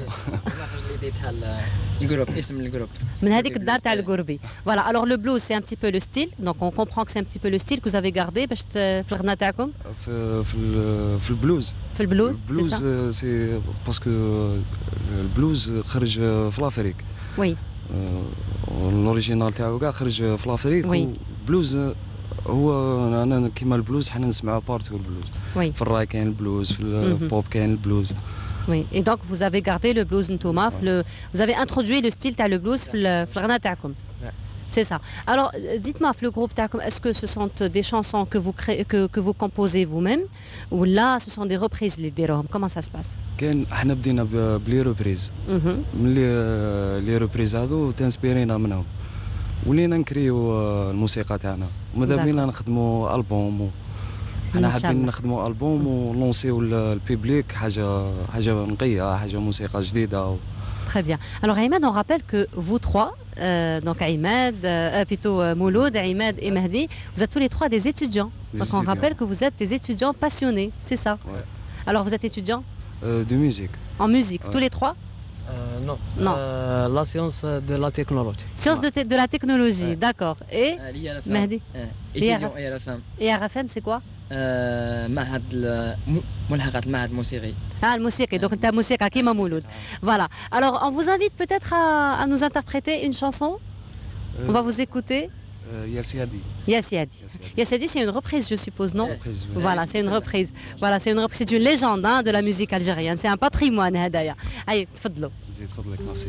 الجروب اسم الجروب. من هذيك الدار تاع الغوربي. Voilà. Alors le blues c'est un petit peu le style. Donc on comprend que c'est un petit peu le style que vous avez gardé باش في الغناء تاعكم. في البلوز. في البلوز. البلوز سي باسكو البلوز خرج في لافريك. وي. الاوريجينال تاعو كاع خرج في لافريك. وي. بلوز هو انا كيما البلوز حنا نسمعوا بارتو البلوز. وي. في الراي كاين البلوز في البوب كاين البلوز. Oui, et donc vous avez gardé le blues ntouma, vous avez introduit le style تاع le blues في الغناء تاعكم. C'est ça. Alors dites-moi le groupe تاعكم, est-ce que ce sont des chansons que vous créez, que vous composez vous-même ou là ce sont des reprises اللي ديروهم? Comment ça se passe? كاين حنا بدينا بلي ريبريز. ملي لي ريبريز هذو تنسبيرينا منهم. ولينا نكريو الموسيقى تاعنا وماذا بينا نخدموا البوم حنا حابين نخدموا البوم ونلونسيو البيبليك حاجه نقيه حاجه موسيقى جديده. Très bien. Alors Aïmad, on rappelle que vous trois, donc Aïmad, plutôt Mouloud, Aïmad et Mahdi, vous êtes tous les trois des étudiants. Donc on rappelle que vous êtes des étudiants passionnés, c'est ça? Ouais. Alors vous êtes étudiants? De musique. En musique, tous les trois? Non. Non. La science de la technologie. Science de la technologie, d'accord. Et Mahdi? étudiant et RFM. Et RFM, c'est quoi? معهد ملحقات المعهد الموسيقي. Ah, le musique, donc tu as musique qui m'a mouloud. Voilà. Alors, on vous invite peut-être à nous interpréter une chanson. On va vous écouter. Yassiadi. Yassiadi. Yassiadi, c'est une reprise, je suppose, non? Voilà, c'est une reprise. Voilà, c'est une reprise. C'est une légende hein, de la musique algérienne. C'est un patrimoine, Hadaya. Allez, tfadlou. Merci.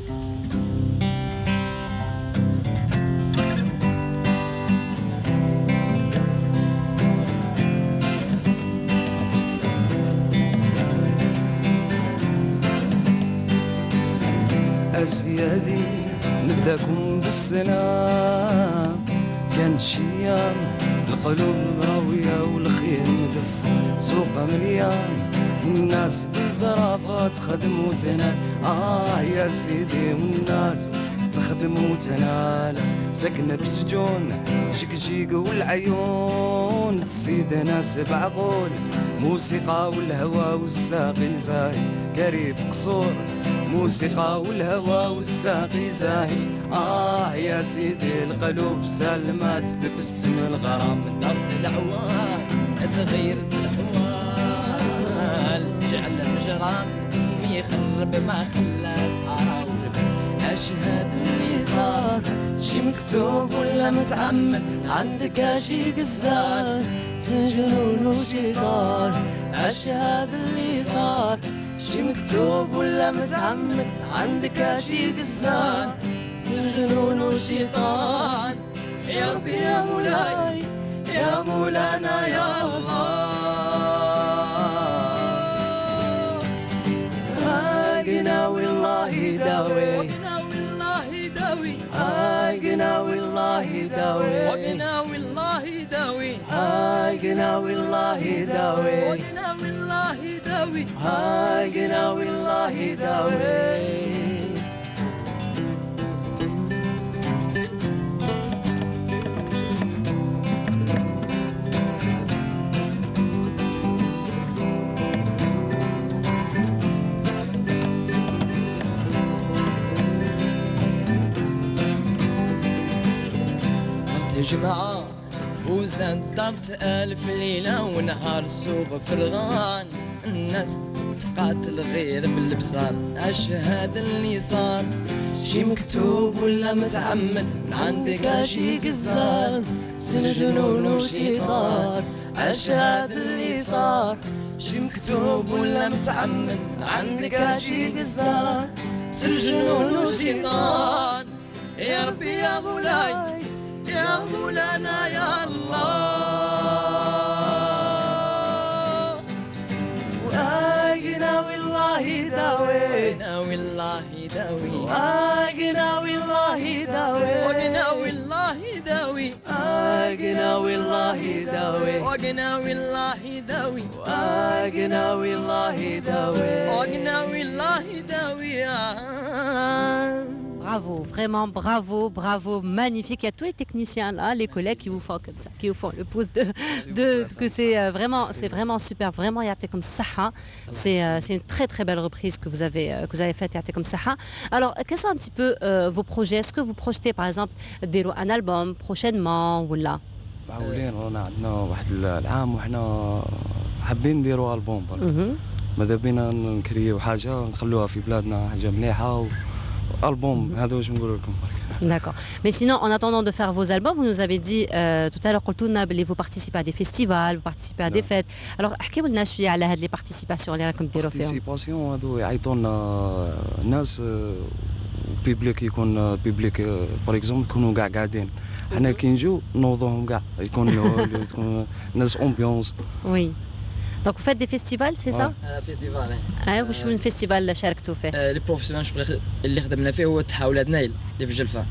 أسيادي نبداكم بالسلام كانت شيام القلوب ضراوية والخير مدف سوق مليان الناس بالظرافة تخدم وتنال يا سيدي والناس تخدم وتنال ساكنة بسجون جيك والعيون تسيد ناس بعقول موسيقى والهوى والساقي زاهي كريف قصور موسيقى والهوى والساقي زاهي يا سيدي القلوب سلمات تبسم الغرام دارت العوال تغيرت الحوال جعل مجرات يخرب ما خلى سحارة وجبل أشهد اللي صار شي مكتوب ولا متعمد عندك شي قزار سجنون وشيطان أشهد اللي صار شي مكتوب ولا متعمد عندك شي قزار سجنون وشيطان يا ربي يا مولاي يا مولانا يا الله قناوي الله يداوي وقناوي الله يداوي قناوي الله يداوي وقناوي الله يداوي قناوي الله يداوي وقناوي الله يداوي قناوي الله يداوي جماعة وزدرت 1000 ليلة ونهار السوق فرغان الناس تقاتل غير بالبصار أشهد اللي صار شي مكتوب ولا متعمد من عندك شي قزار سجنون وشيطان عاش هذا اللي صار شي مكتوب ولا متعمد من عندك شي قزار سجنون وشيطان يا ربي يا مولاي يا مولانا يا الله قناوي الله يداوي قناوي الله يداوي قناوي الله يداوي وقناوي الله يداوي قناوي الله يداوي وقناوي الله يداوي قناوي الله يداوي وقناوي الله يداوي Bravo, vraiment bravo, bravo, magnifique. Il y a tous les techniciens là, les collègues qui vous font comme ça, qui vous font le pouce que c'est vraiment super, vraiment Yaté comme ça. C'est une très très belle reprise que vous avez faite Yaté comme ça. Alors, quels sont un petit peu vos projets? Est-ce que vous projetez par exemple un album prochainement ou là? معولين رانا عندنا واحد العام وحنا حابين نديروا البوم برك ماذا بينا نكريو حاجه نخلوها في بلادنا حاجه مليحه البوم هذا واش نقول لكم. D'accord. Mais sinon, en attendant de faire vos albums, vous nous avez dit tout à l'heure que vous participez à des festivals, vous participez à des fêtes. Alors, احكيوا لنا شويه على هذه les participations اللي راكم ديروا فيهم. بارتيسيباسيون هذو يعيطوا لنا ناس بيبليك يكون بيبليك باغ اكزومبل يكونوا كاع قاعدين حنا كي نجيو نوضوهم كاع يكون ناس امبيونس. Oui. Donc vous faiت des festivals, c'est ça؟ فيستيفال وشو من فيستيفال اللي شاركتوا فيه؟ لي بروفيسيونيل اللي خدمنا فيه هو تاع ولاد نايل اللي في الجلفه.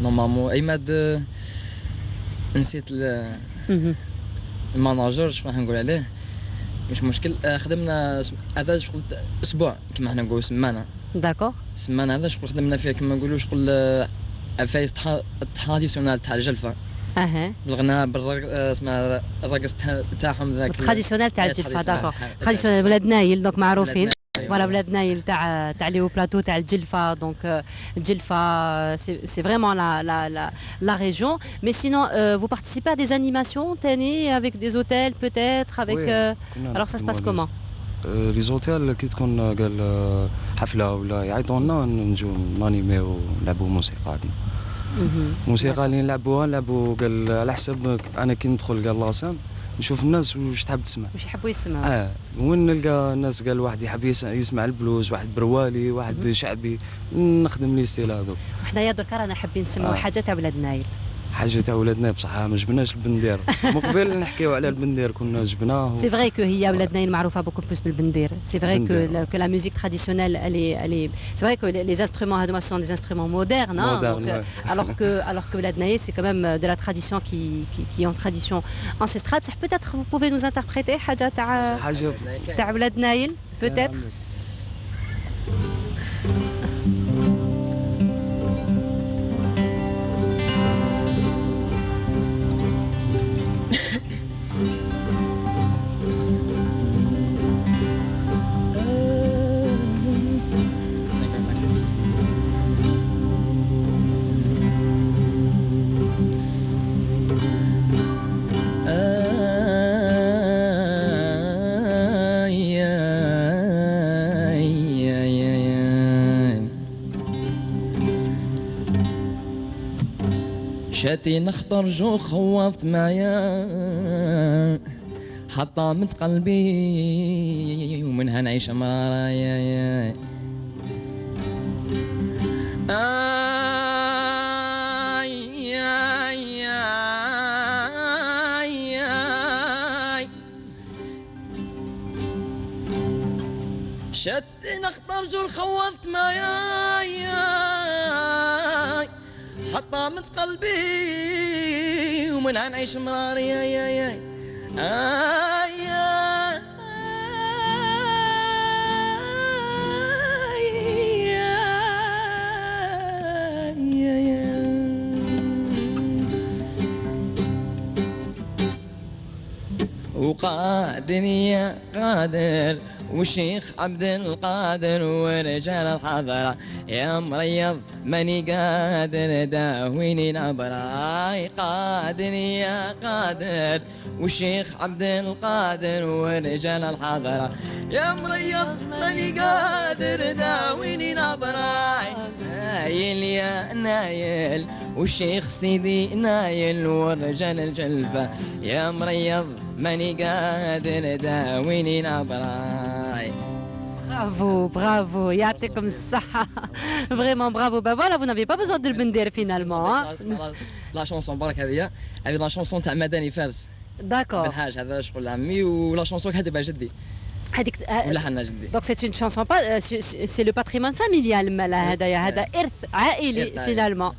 نورمالمون ايماد نسيت الماناجر شنو راح نقول عليه مش مشكل. خدمنا هذا شغل اسبوع كما حنا نقولوا سمانه. داكور. سمانه هذا شغل خدمنا فيه كما نقولوا شغل عفايس تراديسيونال تاع الجلفه. الغناء اسمها الرقص تاعهم ذاك تراديسيونال تاع الجلفه. داكور. تراديسيونال ولاد نايل دونك معروفين. Voilà, ولاد نايل تاع لي بلاطو تاع الجلفه. Donc الجلفه c'est vraiment la région. Mais sinon vous participez à des animations تاني avec des hôtels peut-être avec alors ça se passe comment? لي زوتيل كي تكون قال حفله ولا يعيطوا لنا نجوا نانيميو نلعبوا موسيقى. موسيقى اللي نلعبوا قال على حسب انا كي ندخل قال لاسان نشوف الناس واش تحب تسمع واش يحبوا يسمعوا. وين نلقى الناس قال واحد يحب يسمع البلوز واحد بروالي واحد شعبي نخدم لي ستيل هذوك. حنايا درك رانا حابين نسمعوا حاجه تاع ولاد نايل. حاجه تاع ولادنا بصح ما جبناش البندير. مقبل نحكيو على البندير كنا جبناه. سي فري كو هي ولاد نايل معروفه بوكو بلوس بالبندير. سي فري كو لا ميوزيك تراديسيونيل elle c'est vrai que les instruments هذوما sont des instruments modernes alors que ولاد نايل c'est quand même de la tradition qui est en tradition ancestrale. بصح peut-être vous pouvez nous interpréter حاجه تاع ولاد نايل peut-être. شاتي نخطر جو خوضت معايا حطمت قلبي ومنها نعيش مرارة يا شاتي نخطر جو خوضت معايا حطمت قلبي ومنها نعيش مرار يا وقادر يا قادر والشيخ عبد القادر ورجال الحضرة يا مريض ماني قادر داويني نبرة. قادر يا قادر والشيخ عبد القادر ورجال الحضرة يا مريض ماني قادر داويني نبراي نايل يا نايل والشيخ سيدي نايل والرجال الجلفة يا مريض ماني قادر داويني نبراي. Bravo, bravo, يعطيكم الصحة. Vraiment bravo. Ben voilà, vous n'avez pas besoin de le bender finalement. لا شونسون برك هذه لا شونسون تاع مدني فارس. D'accord. بن حاج هذا شغل عمي ولا شونسون كاتبها جدي. Donc c'est une chanson pas c'est le patrimoine familial مالا هذايا هذا إرث عائلي finalement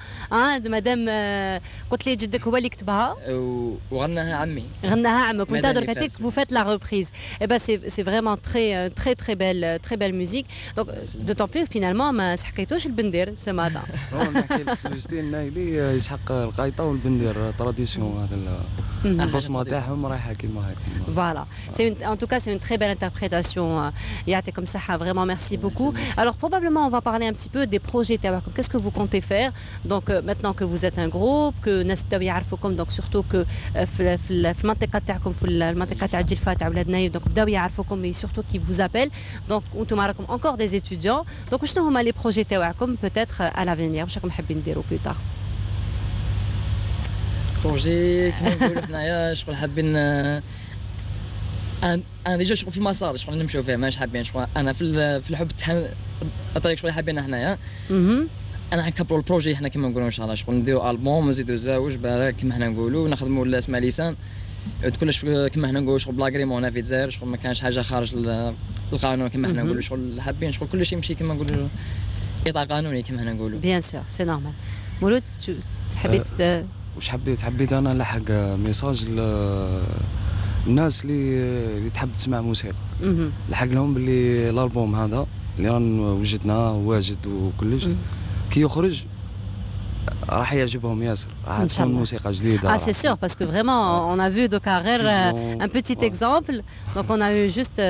de madame قلت لي جدك هو اللي كتبها وغناها عمي غناها عمك وانت درك هذيك vous faites la reprise et ben c'est vraiment très belle musique donc d'autant plus finalement ما سحقيتوش البندير ce matin. نحكي لك سجلتين نايلي يسحق القايطه والبندير تراديسيون هذا البصمه تاعهم رايحه كيما هيك. Voilà, en tout cas c'est une très belle interprétation. Yatekom Saha, vraiment merci beaucoup. Alors probablement on va parler un petit peu des projets Tawakum. Qu'est-ce que vous comptez faire? Donc maintenant que vous êtes un groupe, que Nas Bdaw يعرفوكم donc surtout que في المنطقة تاعكم في المنطقة تاع الجلفة تاع ولاد نايف donc بداو يعرفوكم et surtout qui vous appellent. Donc وانتم راكم encore des étudiants. Donc شنو هما les projets تاعكم peut-être à l'avenir واش راكم حابين ديروا plus tard? بروجي كيما نقولوا حنايا شغل حابين انا ديجا شغل في المسار شغل نمشيو فيه ماش حابين شغل انا في الحب تاع الطريق شغل حابين حنايا انا حنكبروا البروجي حنا كيما نقولوا ان شاء الله شغل نديروا البوم ونزيدوا زاوج بالك كيما حنا نقولوا نخدموا الاسماء لسان كلش كيما حنا نقولوا شغل بلاغريمون في الجزائر شغل ما كانش حاجه خارج القانون كيما حنا نقولوا شغل حابين شغل كلشي يمشي كيما نقولوا اطار قانوني كيما حنا نقولوا. بيان سور سي نورمال. مولود حبيت واش حبيت انا نلحق ميساج الناس اللي تحب تسمع موسيقى لحق لهم باللي الالبوم هذا اللي رانا وجدناه واجد وكلش كي يخرج راح يعجبهم ياسر راح تكون موسيقى جديده. C'est sûr parce que vraiment on a vu de Carrère un petit exemple donc on a eu juste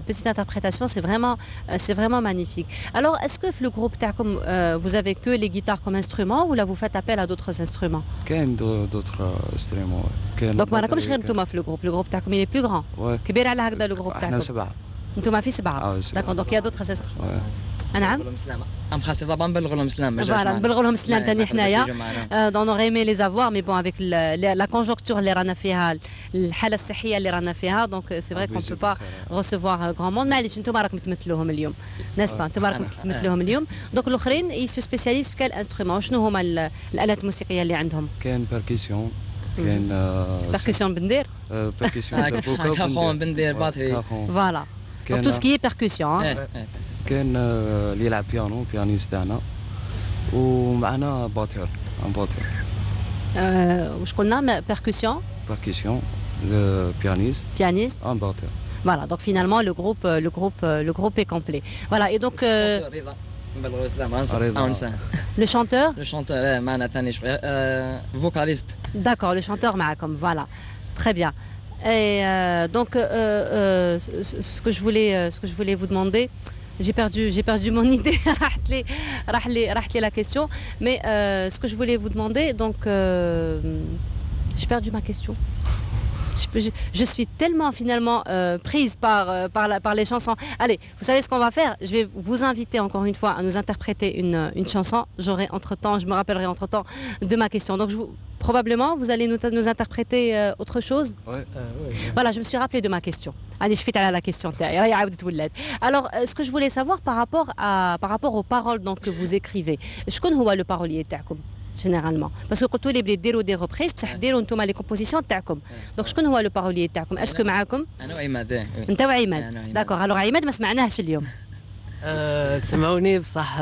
petite interprétation c'est vraiment magnifique. Alors est-ce que le groupe تاعكم vous avez que les guitares comme instrument ou là vous faites appel à d'autres instruments? كاين d'autres instruments. donc ما راكمش غير نتوما في الجروب تاعكم il est plus grand كبير على هكذا الجروب تاعكم. احنا 7 نتوما في 7 d'accord donc il y a d'autres instruments. نعم ام خاصي طبعا نبلغوا لهم السلام ما جاش معنا نبلغوا لهم السلام ثاني حنايا دون اوريمي لي زافوار مي بون افيك لا كونجونكتور اللي رانا فيها الحاله الصحيه اللي رانا فيها دونك سي فري كون بو با ريسيفوار غران موند معليش انتم راكم تمثلوهم اليوم ناس با انتم راكم تمثلوهم اليوم دونك الاخرين يسو سبيسياليست في كال انسترومون شنو هما الالات الموسيقيه اللي عندهم؟ كاين بيركيسيون كاين بيركيسيون بندير بيركيسيون كافون بندير باتري فوالا دونك تو سكي بيركيسيون كاين اللي يلعب بيانيست تاعنا ومعنا باتور ان باتور واش قلنا بيركوسيون بيانيست ان باتور voilà donc finalement le groupe est complet voilà et donc le chanteur معنا ثاني فوكاليست d'accord le chanteur معكم voilà très bien et donc ce que je voulais vous demander j'ai perdu mon idée راحت لي la question mais ce que je voulais vous demander donc j'ai perdu ma question. Je suis tellement finalement prise par les chansons. Allez, vous savez ce qu'on va faire? Je vais vous inviter encore une fois à nous interpréter une chanson. Je me rappellerai entre-temps de ma question. Donc probablement vous allez nous interpréter autre chose. Voilà, je me suis rappelé de ma question. Allez, je fais la question. Alors, ce que je voulais savoir par rapport aux paroles donc, que vous écrivez. Je connais le parolier تاعكم généralement parce que قلتوا لي بلي ديروا دي ريبريز بصح ديروا نتوما لي كومبوزيسيون تاعكم دونك شكون هو لو باروليي تاعكم اسكو معاكم انا وعماد انت وعماد داكور الوغ عماد ما سمعناهش اليوم تسمعوني بصح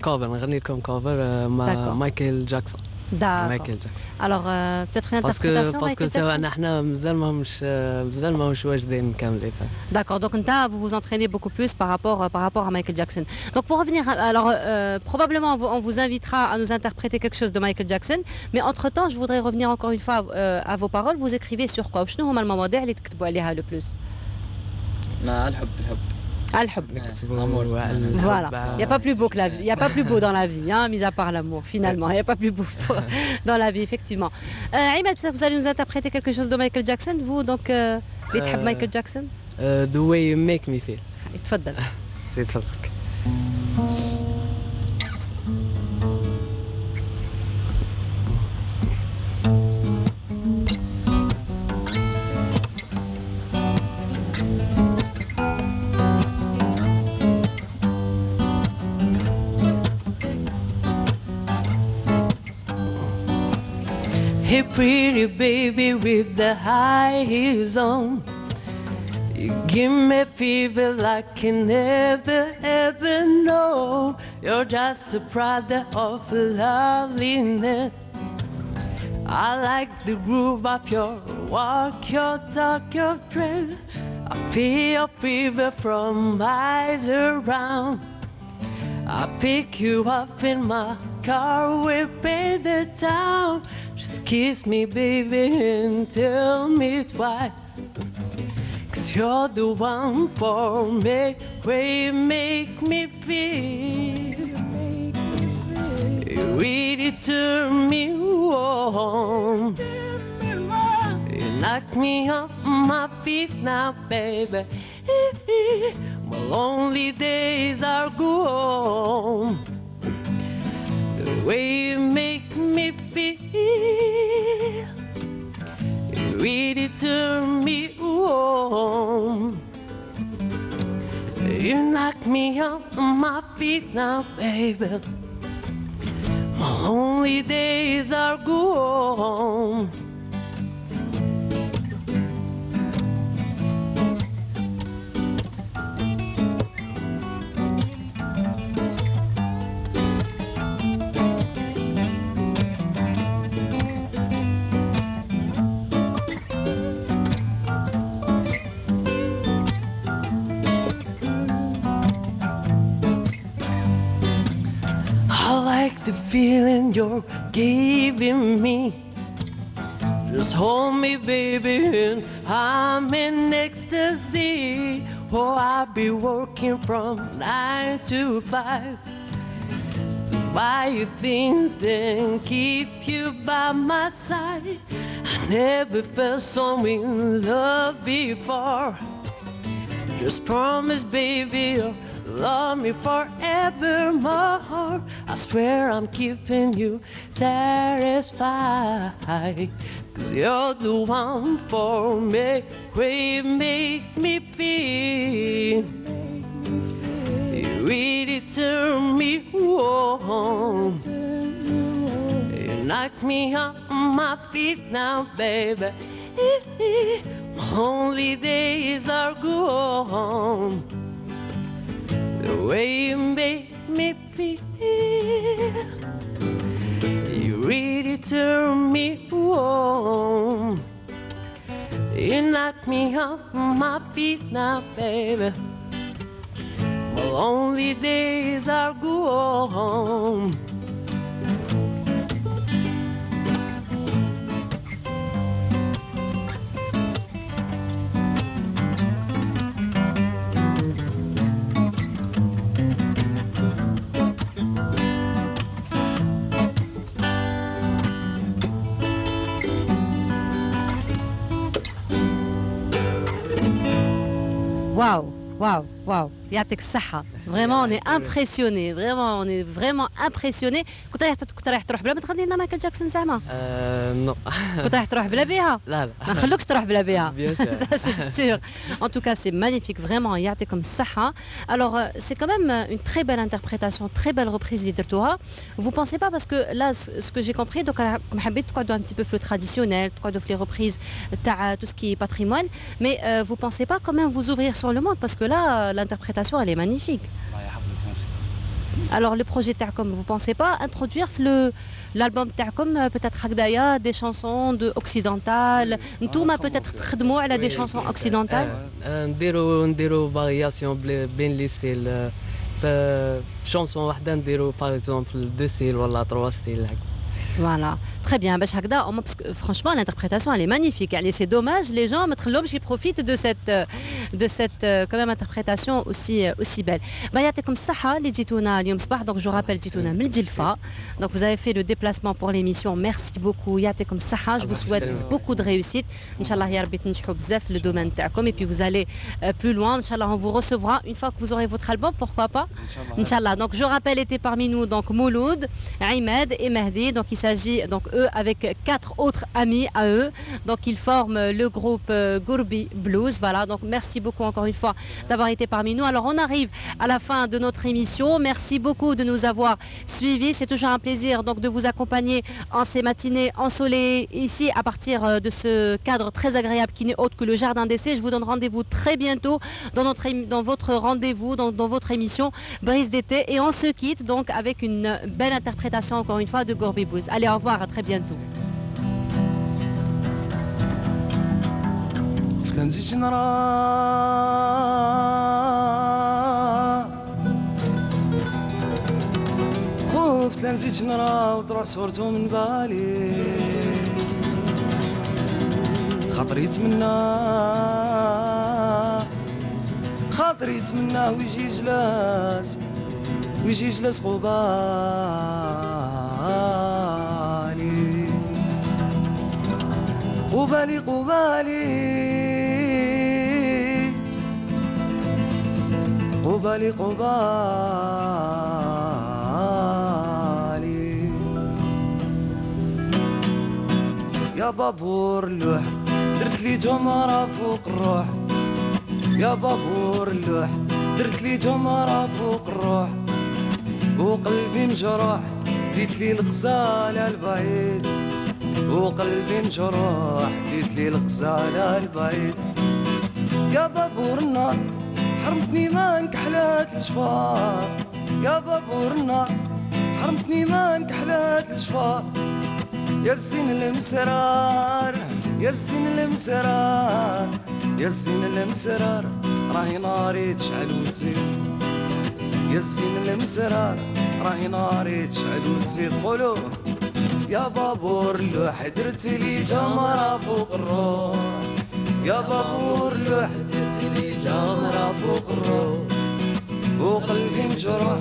كوفر نغني لكم كوفر مع مايكل جاكسون D'accord. Alors peut-être une interprétation parce que احنا مازال ماهمش واجدين كاملين. D'accord. Donc vous vous entraînez beaucoup plus par rapport à Michael Jackson. Donc pour revenir alors probablement on vous invitera à nous interpréter quelque chose de Michael Jackson mais entre-temps je voudrais revenir encore une fois à vos paroles. Vous écrivez sur quoi? شنو هما المواضيع اللي تكتبوا عليها le plus? الحب الحب. Voilà. Il n'y a pas plus beau que la vie. Il n'y a pas plus beau dans la vie, hein, mis à part l'amour, finalement. Il n'y a pas plus beau dans la vie, effectivement. Imad, vous allez nous interpréter quelque chose de Michael Jackson, vous, donc, les trappes Michael Jackson? The way you make me feel. تفضل. سي صدقك. Hey pretty baby with the high heels on, you give me fever like I never ever know. You're just a product of loveliness. I like the groove of your walk, your talk, your dress. I feel fever from eyes around. I pick you up in my car, we paint the town. Just kiss me, baby, and tell me twice. 'Cause you're the one for me, way you make me feel. You really turn me on. You knock me off my feet now, baby. My lonely days are gone. The way you make me feel, you really turn me on. You knock me off my feet now, baby. My lonely days are gone. The feeling you're giving me, just hold me, baby, and I'm in ecstasy. Oh, I'll be working from 9 to 5 to buy you things and keep you by my side. I never felt so in love before. Just promise, baby, love me forevermore. I swear I'm keeping you satisfied. 'Cause you're the one for me, way you make me feel. You really turn me on. You knock me off my feet now, baby. My only days are gone. The way you make me feel, you really turn me on. You knock me off my feet now, baby. My lonely days are gone. Waouh, waouh, waouh. يعطيك الصحة. Vraiment on est impressionné. Vraiment on est vraiment impressionné. كنت رايح تروح بلا ما تغني لنا مايكل جاكسون زعما؟ نو. كنت رايح تروح بلا بها؟ لا لا. ما نخلوكش تروح بلا بها. Bien sûr. Ça c'est sûr. En tout cas c'est magnifique vraiment يعطيكم الصحة. Alors c'est quand même une très belle interprétation, très belle reprise اللي درتوها. Vous pensez pas parce que là ce que j'ai compris donc راكم حبيت تقعدوا un petit peu في le traditionnel, تقعدوا في les reprises تاع tout ce qui est patrimoine, mais vous pensez pas quand même vous ouvrir sur le monde parce que là l'interprétation elle est magnifique. Alors le projet تاعكم vous pensez pas introduire l'album تاعكم peut-être هكذايا des chansons occidentales نتوما peut-être تخدموا على des chansons occidentales نديروا فارياسيون بين لي ستيل في شونسون واحده نديروا باغ اكزومبل 2 ستيل ولا 3 ستيل هكا. Voilà, très bien. Parce que franchement, l'interprétation, elle est magnifique. C'est dommage, les gens ne profitent de de cette quand même interprétation aussi belle. يعطيكم الصحة اللي جيتونا اليوم صباح. Donc je rappelle جيتونا من الجلفة. Donc vous avez fait le déplacement pour l'émission. Merci beaucoup. يعطيكم الصحة. Je vous souhaite beaucoup de réussite. Inch'Allah يا ربي تنجحوا بزاف في le domaine تاعكم. Et puis vous allez plus loin. Inch'Allah on vous recevra une fois que vous aurez votre album. Pourquoi pas? Inch'Allah. Donc je rappelle étaient parmi nous donc Mouloud, Ahmed et Mehdi. Donc il s'agit donc eux avec 4 autres amis à eux. Donc ils forment le groupe Gourbi Blues. Voilà. Donc merci beaucoup encore une fois d'avoir été parmi nous. Alors on arrive à la fin de notre émission. Merci beaucoup de nous avoir suivis. C'est toujours un plaisir donc de vous accompagner en ces matinées ensoleillées ici à partir de ce cadre très agréable qui n'est autre que le Jardin d'Essai. Je vous donne rendez-vous très bientôt dans votre rendez-vous, dans votre émission Brise d'été. Et on se quitte donc avec une belle interprétation encore une fois de Gourbi Blues. Allez, au revoir, à très bientôt. خفت لنزيد نرى وتروح صورته من بالي خاطري يتمنى ويجي جلاس قبالي يا بابور اللوح درت لي جمرة فوق الروح يا بابور اللوح درت لي جمرة فوق الروح وقلبي مجروح ديت لي الغزالة البعيد وقلبي مجروح ديت لي الغزالة البعيد يا بابور النار حرمتني ما نكحلات الجفار يا بابور النار حرمتني ما نكحلات الجفار يا الزين المسرار يا الزين المسرار يا الزين المسرار راهي ناري تشعل وتزيد يا الزين المسرار راهي ناري تشعل وتزيد قولوا يا بابور اللوح درت لي جمرة فوق الروح يا بابور اللوح درت لي جمرة فوق الروح وقلبي مجروح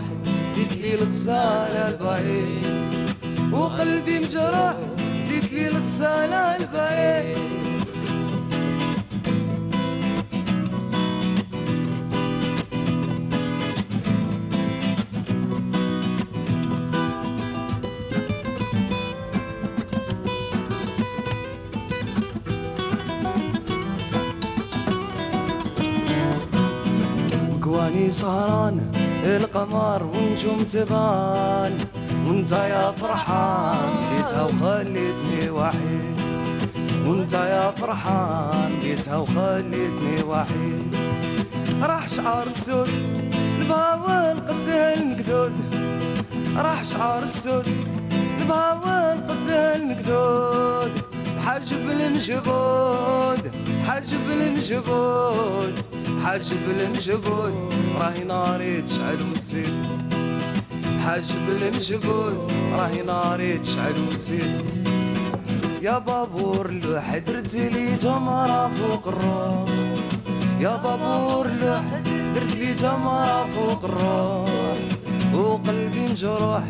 ديت لي الغزالة البعيد وقلبي مجروح ديت لي الغزالة البعيد قواني سهران القمر ونجوم تبان وانت يا فرحان بيتها وخليتني وحيد وانت يا فرحان بيتها وخليتني وحيد راح شعار السود البهوان قدها المقدود راح شعار السود البهوان قدها المقدود حاجب المجبود حاجب المجبود حاجب المجبود راهي ناري تشعل وتزيد حاجب المجبود راهي ناري تشعل وتزيد يا بابور اللوح درت لي جمرة فوق الروح يا بابور اللوح درت لي جمرة فوق الروح وقلبي مجروح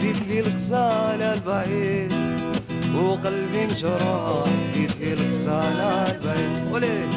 ديت لي الغزالة البعيد وقلبي مجروح ديت لي الغزالة البعيد وليه